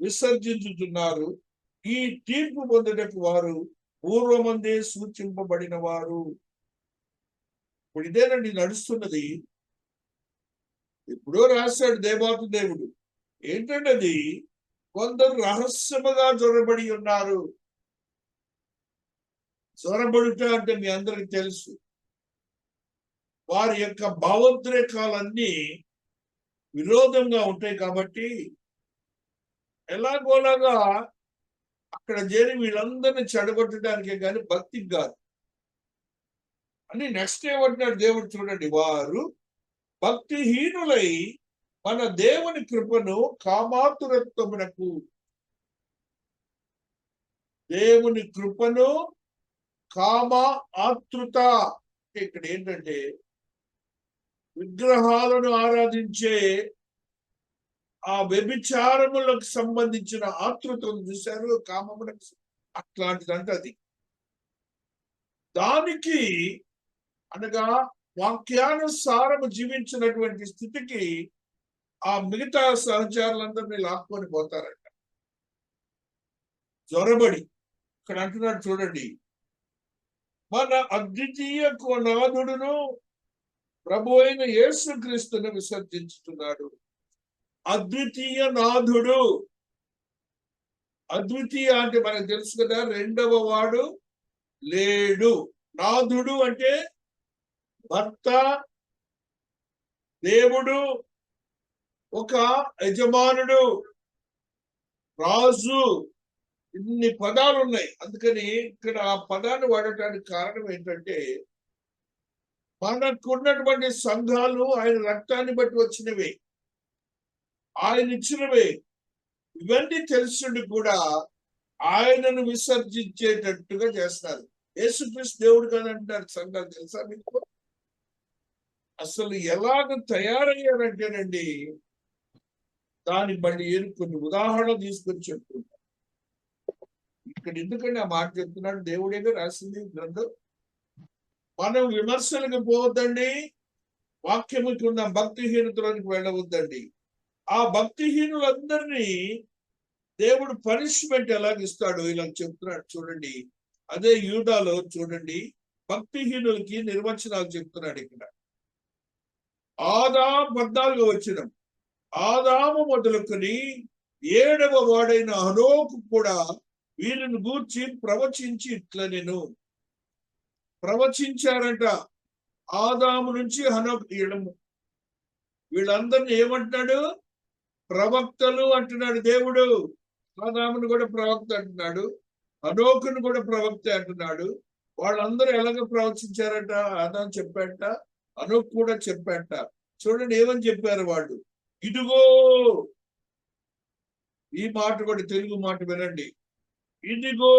విసర్జించుతున్నారు. ఈ తీర్పు పొందుటకు వారు పూర్వమందే సూచింపబడిన వారు. ఇప్పుడు ఇదేనండి నడుస్తున్నది. ఎప్పుడో రాశాడు దేవాతి దేవుడు. ఏంటంటే అది కొందరు రహస్యముగా జొరబడి ఉన్నారు. జొరబడుట అంటే మీ అందరికి తెలుసు, వారి యొక్క భావోద్రేకాలన్నీ విరోధంగా ఉంటాయి. కాబట్టి ఎలాగోలాగా అక్కడ చేరి వీళ్ళందరినీ చెడగొట్టడానికే కానీ భక్తికి కాదు అని నెక్స్ట్ ఏమంటున్నాడు దేవుడు చూడండి. వారు భక్తిహీనులై మన దేవుని కృపను కామాతురత్వమునకు, దేవుని కృపను కామ ఆతృత. ఇక్కడ ఏంటంటే విగ్రహాలను ఆరాధించే ఆ వ్యభిచారములకు సంబంధించిన ఆతృతను చూశారు, కామములకు అట్లాంటిదంటే అది. దానికి అనగా వాక్యానుసారము జీవించినటువంటి స్థితికి ఆ మిగతా సహచారులందరినీ లాక్కొని పోతారంట జొరబడి. ఇక్కడ అంటున్నాడు చూడండి, మన అద్వితీయ నాథుడును ప్రభు అయిన యేసు క్రీస్తును విసర్జించుతున్నాడు. అద్వితీయ నాథుడు, అద్వితీయ అంటే మనకు తెలుసు కదా, రెండవ వాడు లేడు. నాథుడు అంటే భర్త, దేవుడు, ఒక యజమానుడు, రాజు, ఇన్ని పదాలు ఉన్నాయి. అందుకని ఇక్కడ ఆ పదాన్ని వాడటానికి కారణం ఏంటంటే మనకున్నటువంటి సంఘాలు ఆయన రక్తాన్ని బట్టి వచ్చినవే, ఆయన ఇచ్చినవే. ఇవన్నీ తెలుసుండి కూడా ఆయనను విసర్జించేటట్టుగా చేస్తారు. యేసుక్రీస్తు దేవుడు కదా అంటారు సంఘాలు. తెలుసా మీకు? అసలు ఎలాగ తయారయ్యారంటేనండి, దాన్ని బట్టి కొన్ని ఉదాహరణలు తీసుకొని చెప్తుంటారు. ఇక్కడ ఎందుకంటే ఆ మాట చెప్తున్నాడు, దేవుడేగా రాసింది గ్రంథం. మనం విమర్శలకు పోవద్దండి, వాక్యముకి ఉన్న భక్తిహీనతలోనికి వెళ్ళవద్దండి. ఆ భక్తిహీనులందరినీ దేవుడు పనిష్మెంట్ ఎలాగిస్తాడు ఇలా చెప్తున్నాడు చూడండి. అదే యూదాలో చూడండి, భక్తిహీనులకి నిర్వచనాలు చెప్తున్నాడు ఇక్కడ. ఆదాము 14వ వచనం, ఆదాము మొదలుకొని 7వ వాడైన హనోకు కూడా వీళ్ళని గూర్చి ప్రవచించి ఇట్లా నేను ప్రవచించారంట. ఆదాము నుంచి హనోకు తీయడము, వీళ్ళందరినీ ఏమంటున్నాడు? ప్రవక్తలు అంటున్నాడు దేవుడు. ఆదామును కూడా ప్రవక్త అంటున్నాడు, హనోకును కూడా ప్రవక్త అంటున్నాడు. వాళ్ళందరూ ఎలాగ ప్రవచించారట? ఆదాము చెప్పాట, హనోకు కూడా చెప్పాట. చూడండి ఏమని చెప్పారు వాళ్ళు. ఇదిగో, ఈ మాట కూడా తెలుగు మాట వినండి. ఇదిగో,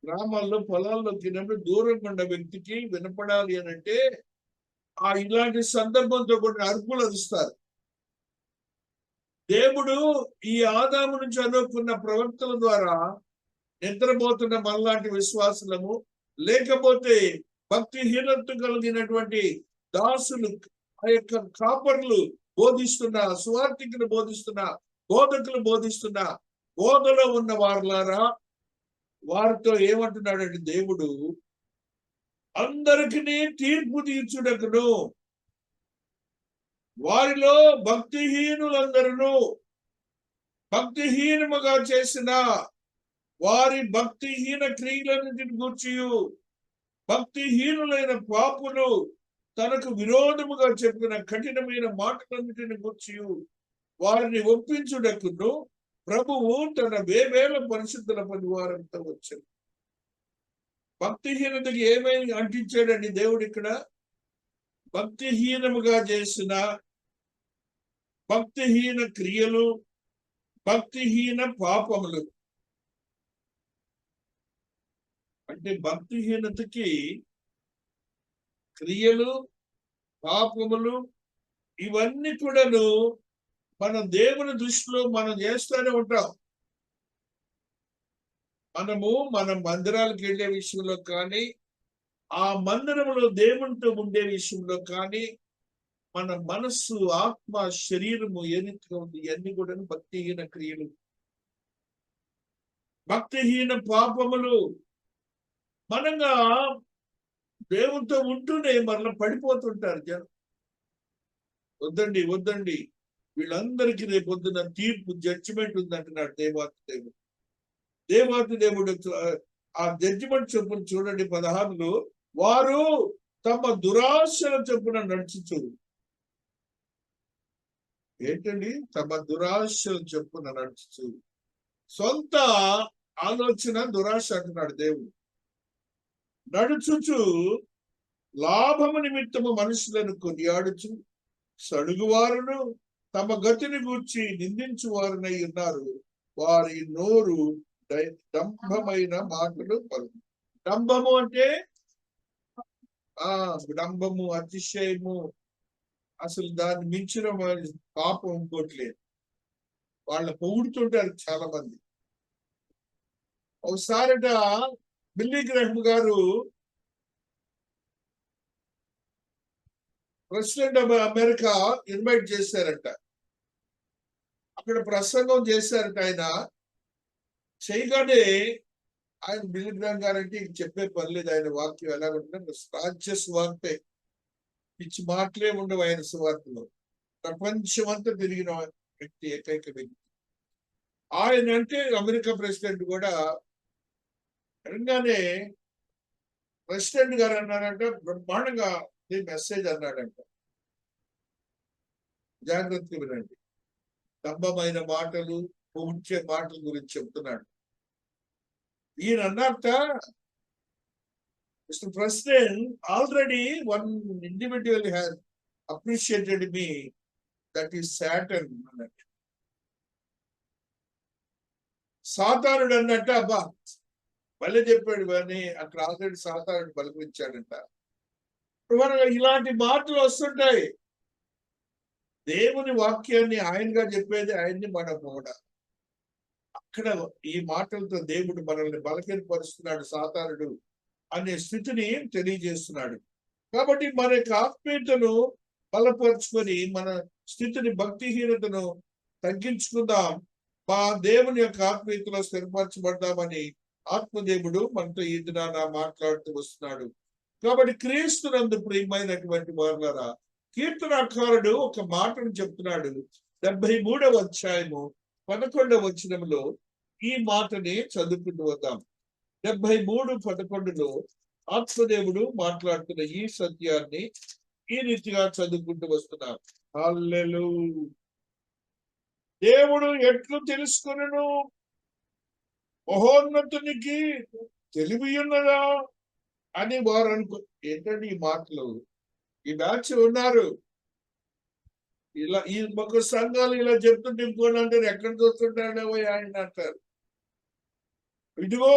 గ్రామాల్లో పొలాల్లో తినప్పుడు దూరంగా ఉన్న వ్యక్తికి వినపడాలి అని అంటే ఇలాంటి సందర్భంతో కూడా అరుపులు అరుస్తారు. దేవుడు ఈ ఆదాము నుంచి అనుకున్న ప్రవక్తల ద్వారా నిద్రపోతున్న మనలాంటి విశ్వాసులము, లేకపోతే భక్తిహీనత కలిగినటువంటి దాసులు, ఆ యొక్క కాపర్లు బోధిస్తున్న, సువార్థికులు బోధిస్తున్న, బోధకులు బోధిస్తున్న బోధలో ఉన్న వారులారా, వారితో ఏమంటున్నాడంటే దేవుడు, అందరికీ తీర్పు తీర్చుటకును వారిలో భక్తిహీనులందరూ భక్తిహీనముగా చేసిన వారి భక్తిహీన క్రియలన్నిటిని గూర్చి, భక్తిహీనులైన పాపులు తనకు విరోధముగా చెప్పిన కఠినమైన మాటలన్నిటిని గూర్చి వారిని ఒప్పించుటకును ప్రభువు తన వేవేల పరిశుద్ధుల పరివారంతో వచ్చాడు. భక్తిహీనతకి ఏమేమి అంటించాడండి దేవుడు ఇక్కడ? భక్తిహీనముగా చేసిన భక్తిహీన క్రియలు, భక్తిహీన పాపములు. అంటే భక్తిహీనతకి క్రియలు, పాపములు ఇవన్నీ కూడాను మన దేవుని దృష్టిలో మనం చేస్తూనే ఉంటాం. మన మందిరాలకు వెళ్ళే విషయంలో కానీ, ఆ మందిరంలో దేవునితో ఉండే విషయంలో కానీ, మన మనస్సు, ఆత్మ, శరీరము ఏదైతే ఉంది ఇవన్నీ కూడా భక్తిహీన క్రియలు, భక్తిహీన పాపములు. మనంగా దేవునితో ఉంటూనే మరలా పడిపోతుంటారు జనం. వద్దండి వద్దండి, వీళ్ళందరికీ రేపొద్దున తీర్పు, జడ్జిమెంట్ ఉందంటున్నాడు దేవాతి దేవుడు. ఆ జడ్జిమెంట్ చొప్పున చూడండి 16లో, వారు తమ దురాశల చొప్పున నడుచుచు. ఏంటండి? తమ దురాశల చొప్పున నడుచుచు. సొంత ఆలోచన దురాశ అంటున్నాడు దేవుడు. నడుచుచు లాభము నిమిత్తము మనుషులను కొనియాడుచు సడుగువారును తమ గతిని గూర్చి నిందించు వారునై ఉన్నారు. వారి నోరు డంభమైన మాటలు పలుకు. డంభము అంటే డంభము, అతిశయము. అసలు దాన్ని మించిన పాపం ఇంకోట్లేదు. వాళ్ళ పొగుడుతుంటారు చాలా మంది. ఒకసారట బిల్లీ గ్రహం గారు ప్రెసిడెంట్ ఆఫ్ అమెరికా ఇన్వైట్ చేశారట. అక్కడ ప్రసంగం చేశారట. ఆయన చేయగానే, ఆయన బిల్లీ గ్రహం గారంటే చెప్పే పని లేదు. ఆయన వాక్యం ఎలా ఉంటుంది? రాజ్య సువార్తే, పిచ్చి మాటలే ఉండవు ఆయన సువార్తలో. ప్రపంచమంతా తిరిగిన వ్యక్తి, ఏకైక వ్యక్తి ఆయన. అంటే అమెరికా ప్రెసిడెంట్ కూడా అనగానే ప్రెసిడెంట్ గారు అన్నారంట, బ్రహ్మాండంగా మెసేజ్ అన్నాడంట. జాగ్రత్తగా వినండి. డంబమైన మాటలు, పొగిడ్చే మాటల గురించి చెప్తున్నాడు. ఈయన అన్నట్ట, Mr. President, already one individual has appreciated me, that is Saturn అన్నట్టు. సాతానుడు అన్నట్టు అబ్బా మళ్ళీ చెప్పాడు అని అక్కడ ఆల్రెడీ సాతానుడు బలిపించాడంట. మనకు ఇలాంటి మాటలు వస్తుంటాయి. దేవుని వాక్యాన్ని ఆయనగా చెప్పేది ఆయన్ని మనం కూడా. అక్కడ ఈ మాటలతో దేవుడు మనల్ని బలహీనపరుస్తున్నాడు సాతానుడు అనే స్థితిని తెలియజేస్తున్నాడు. కాబట్టి మన యొక్క ఆత్మీయతను బలపరుచుకొని మన స్థితిని భక్తిహీనతను తగ్గించుకుందాం. మా దేవుని యొక్క ఆత్మీయతలో స్థిరపరచబడ్డామని ఆత్మదేవుడు మనతో ఈ దినాన మాట్లాడుతూ వస్తున్నాడు. కాబట్టి క్రీస్తునందు ప్రియమైనటువంటి వారులారా, కీర్తనాకారుడు ఒక మాటను చెప్తున్నాడు. 73వ అధ్యాయము 11వ వచనంలో ఈ మాటని చదువుకుంటూ వద్దాం. 73:11లో ఆత్మదేవుడు మాట్లాడుతున్న ఈ సత్యాన్ని ఈ రీతిగా చదువుకుంటూ వస్తున్నారు. హల్లెలూయా. దేవుడు ఎట్లు తెలుసుకొనును? మహోన్నతునికి తెలివి ఉన్నదా అని వారు అనుకో. ఏంటంటే ఈ మాటలు, ఈ బ్యాచ్ ఉన్నారు ఇలా, ఈ ఒక సంఘాలు ఇలా చెప్తుంటే ఇంకోటి అంటారు ఎక్కడ చూస్తుంటాడో ఆయన అంటారు. ఇదిగో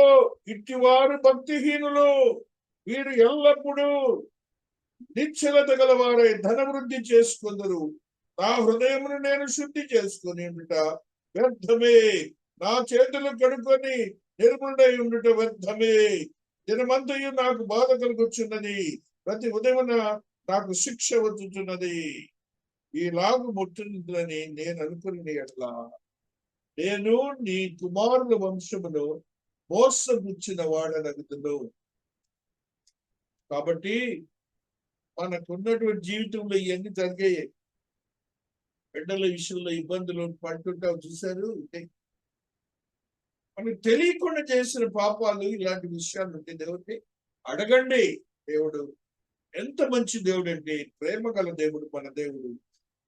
ఇట్టివారు భక్తిహీనులు, వీరు ఎల్లప్పుడూ నిశ్చలత గలవారై ధనవృద్ధి చేసుకుందరు. నా హృదయమును నేను శుద్ధి చేసుకొని ఉండుట వ్యర్థమే, నా చేతులు కడుక్కొని నిర్మలుడై ఉండుట వ్యర్థమే. దినమంతయు నాకు బాధ కలుగుచున్నది, ప్రతి ఉదయమున నాకు శిక్ష వచ్చుచున్నది. ఈ లాగు ముట్టుని నేను అనుకుని ఎట్లా, నేను నీ కుమారుల వంశమును మోసపుచ్చిన వాడనగుతును. కాబట్టి మనకున్నటువంటి జీవితంలో ఇవన్నీ జరిగాయి. బిడ్డల విషయంలో ఇబ్బందులు పడుతుంటావు చూశారు. మనకు తెలియకుండా చేసిన పాపాలు ఇలాంటి విషయాలు ఉంటే దేవుడిని అడగండి. దేవుడు ఎంత మంచి దేవుడు అంటే, ప్రేమ గల దేవుడు మన దేవుడు,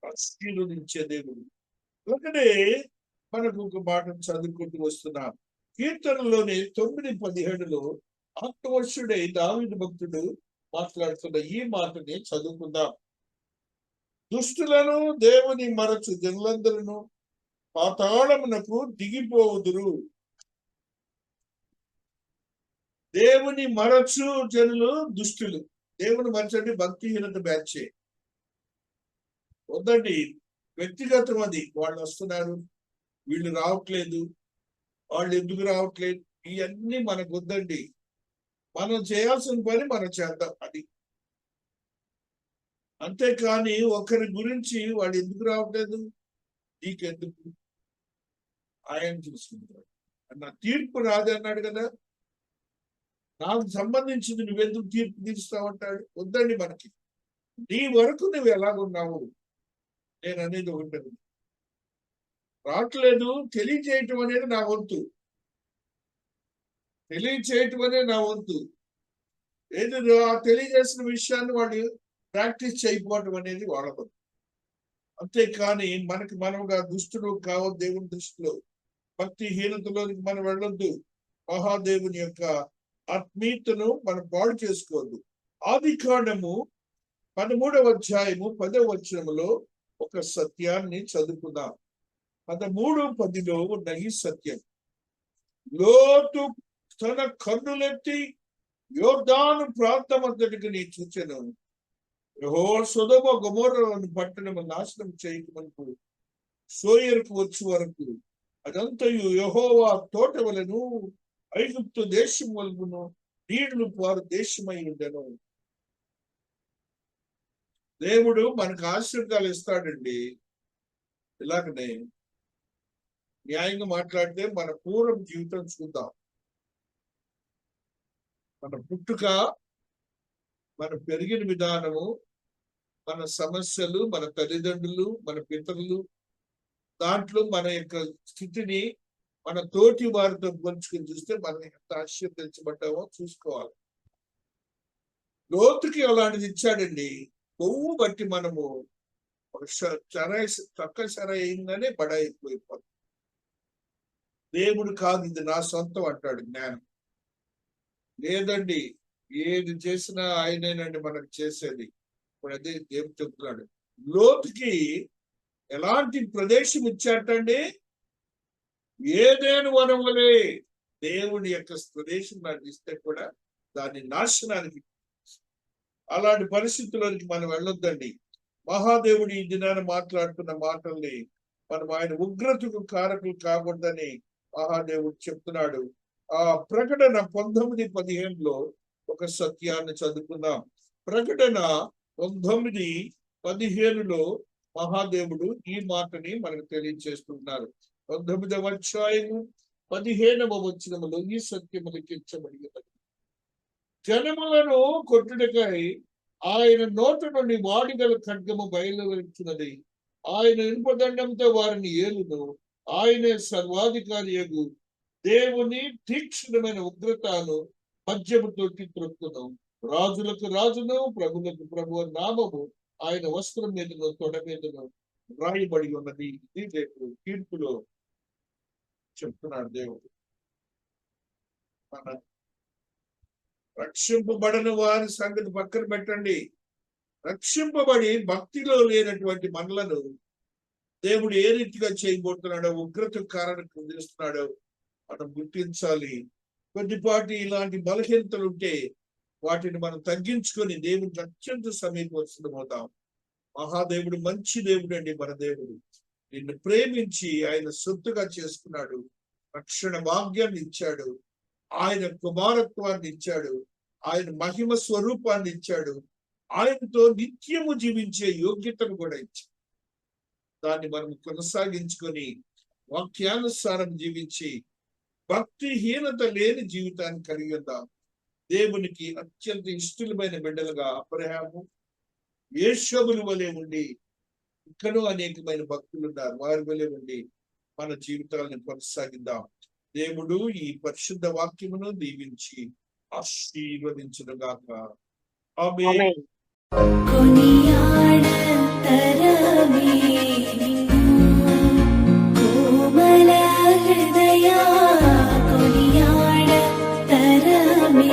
ఆశీర్వదించే దేవుడు. అలాగనే మనకు ఒక మాట చదువుకుంటూ వస్తున్నాం. కీర్తనలోని 9:17లో ఆత్మవర్షుడై దావీదు భక్తుడు మాట్లాడుతున్న ఈ మాటని చదువుకుందాం. దుష్టులను దేవుని మరచు జనులందరూ పాతాళమునకు దిగిపోవుదురు. దేవుని మరచు జనులు దుష్టులు. దేవుని మరచండి భక్తిహీనత బ్యాచే వద్దండి. వ్యక్తిగతం అది. వాళ్ళు వస్తున్నారు, వీళ్ళు రావట్లేదు, వాళ్ళు ఎందుకు రావట్లేదు, ఇవన్నీ మనకు వద్దండి. మనం చేయాల్సిన పని మనం చేద్దాం అది. అంతేకాని ఒకరి గురించి వాడు ఎందుకు రావట్లేదు, నీకెందుకు, ఆయన చూసుకుంటాడు. నా తీర్పు రాదు అన్నాడు కదా, నాకు సంబంధించింది నువ్వెందుకు తీర్పు తీరుస్తావంటాడు. వద్దండి మనకి. నీ వరకు నువ్వు ఎలాగున్నావు నేను అనేది ఉంటుంది. రావట్లేదు తెలియచేయటం అనేది నా వంతు, తెలియచేయటం అనేది నా వంతు. ఏది తెలియజేసిన విషయాన్ని వాడు ప్రాక్టీస్ చేయకపోవటం అనేది వాళ్ళ వంతు. అంతేకాని మనకి మనముగా దుష్టుడు కావద్దు. దేవుని దృష్టిలో భక్తిహీనతలోనికి మనం వెళ్ళొద్దు. మహాదేవుని యొక్క ఆత్మీయతను మనం పాడు చేసుకోవద్దు. ఆదికాండము 13వ అధ్యాయము 10వ వచనములో ఒక సత్యాన్ని చదువుకుందాం. 13:10లో ఉన్న ఈ సత్యం, లోతు తన కన్నులెత్తి యోర్దాను ప్రాంతమంతటికి నీ చూచెను. యెహోవా సొదొమ గొమొర్రాను పట్టణము నాశనం చేయకమునుపు సోయరుకు వచ్చే వరకు అదంతయు యెహోవా తోట వలెను ఐగుప్తు దేశం వలెను నీళ్లు పారు దేశమై ఉండెను. దేవుడు మనకు ఆశీర్వాదాలు ఇస్తాడండి. ఇలాగనే న్యాయంగా మాట్లాడితే మన పూర్వం జీవితం చూద్దాం. మన పుట్టుక, మన పెరిగిన విధానము, మన సమస్యలు, మన తల్లిదండ్రులు, మన పితరులు, దాంట్లో మన యొక్క స్థితిని మన తోటి వారితో పోల్చుకుని చూస్తే మనం ఎంత ఆశీర్వదించబడ్డామో చూసుకోవాలి. లోతుకి అలాంటిది ఇచ్చాడండి. కొవ్వు బట్టి మనము చక్క సర అయిందనే బడాయిపోయిపోతుంది. దేవుడు కాదు ఇది నా సొంతం అంటాడు జ్ఞానం. లేదండి, ఏది చేసినా ఆయనేనండి మనకు చేసేది. ఇప్పుడు అదే దేవుడు చెప్తున్నాడు. లోతుకి ఎలాంటి ప్రదేశం ఇచ్చాటండి? ఏదేను వనం వలె. దేవుని యొక్క ప్రదేశం నాకు ఇస్తే కూడా దాని నాశనానికి, అలాంటి పరిస్థితుల్లోనికి మనం వెళ్ళొద్దండి. మహాదేవుడు ఈ దినాన్ని మాట్లాడుతున్న మాటల్ని మనం ఆయన ఉగ్రతకు కారకులు కాకూడదని మహాదేవుడు చెప్తున్నాడు. ఆ ప్రకటన 19:15లో ఒక సత్యాన్ని చదువుకుందాం. ప్రకటన 19:15లో మహాదేవుడు ఈ మాటని మనకు తెలియజేస్తున్నారు. 19వ అధ్యాయము 15వ వచనములో ఈ సత్యము లిఖించబడి ఉన్నది. జనములను కొట్టుటకై ఆయన నోట నుండి వాడిగల ఖడ్గము బయలువెళ్తున్నది. ఆయన ఇనుపదండంతో వారిని ఏలును. ఆయనే సర్వాధికారియగు దేవుని తీక్షణమైన ఉగ్రతను మద్యముతోటి త్రొక్కును. రాజులకు రాజును ప్రభులకు ప్రభు నామము ఆయన వస్త్రం మీదను తొడ మీదను రాయబడి ఉన్నది. ఇది రేపు తీర్పులో చెప్తున్నాడు దేవుడు. మన రక్షింపబడని వారి సంగతి పక్కన పెట్టండి. రక్షింపబడి భక్తిలో లేనటువంటి మనలను దేవుడు ఏ రీతిగా చేయబోతున్నాడో, ఉగ్రత కారణం చేస్తున్నాడో మనం గుర్తించాలి. కొద్దిపాటి ఇలాంటి బలహీనతలు ఉంటే వాటిని మనం తగ్గించుకొని దేవుడికి అత్యంత సమీపవుతాం. మహాదేవుడు మంచి దేవుడు అండి. మన దేవుడు నిన్ను ప్రేమించి ఆయన సొత్తుగా చేసుకున్నాడు. రక్షణ భాగ్యాన్ని ఇచ్చాడు. ఆయన కుమారత్వాన్ని ఇచ్చాడు. ఆయన మహిమ స్వరూపాన్ని ఇచ్చాడు. ఆయనతో నిత్యము జీవించే యోగ్యతను కూడా ఇచ్చాడు. దాన్ని మనం కొనసాగించుకొని వాక్యానుసారం జీవించి భక్తిహీనత లేని జీవితాన్ని కలిగి ఉందాం. దేవునికి అత్యంత ఇష్టమైన బిడ్డలుగా అబ్రహాము, యేషోబుల వలె ఉండి, ఇంకనూ అనేకమైన భక్తులు ఉన్నారు, వారి వలె ఉండి మన జీవితాలను కొనసాగిద్దాం. దేవుడు ఈ పరిశుద్ధ వాక్యమును దీవించి ఆశీర్వదించునుగాక. ఆమేన్. కోమల హృదయ కొనియాడ తరమే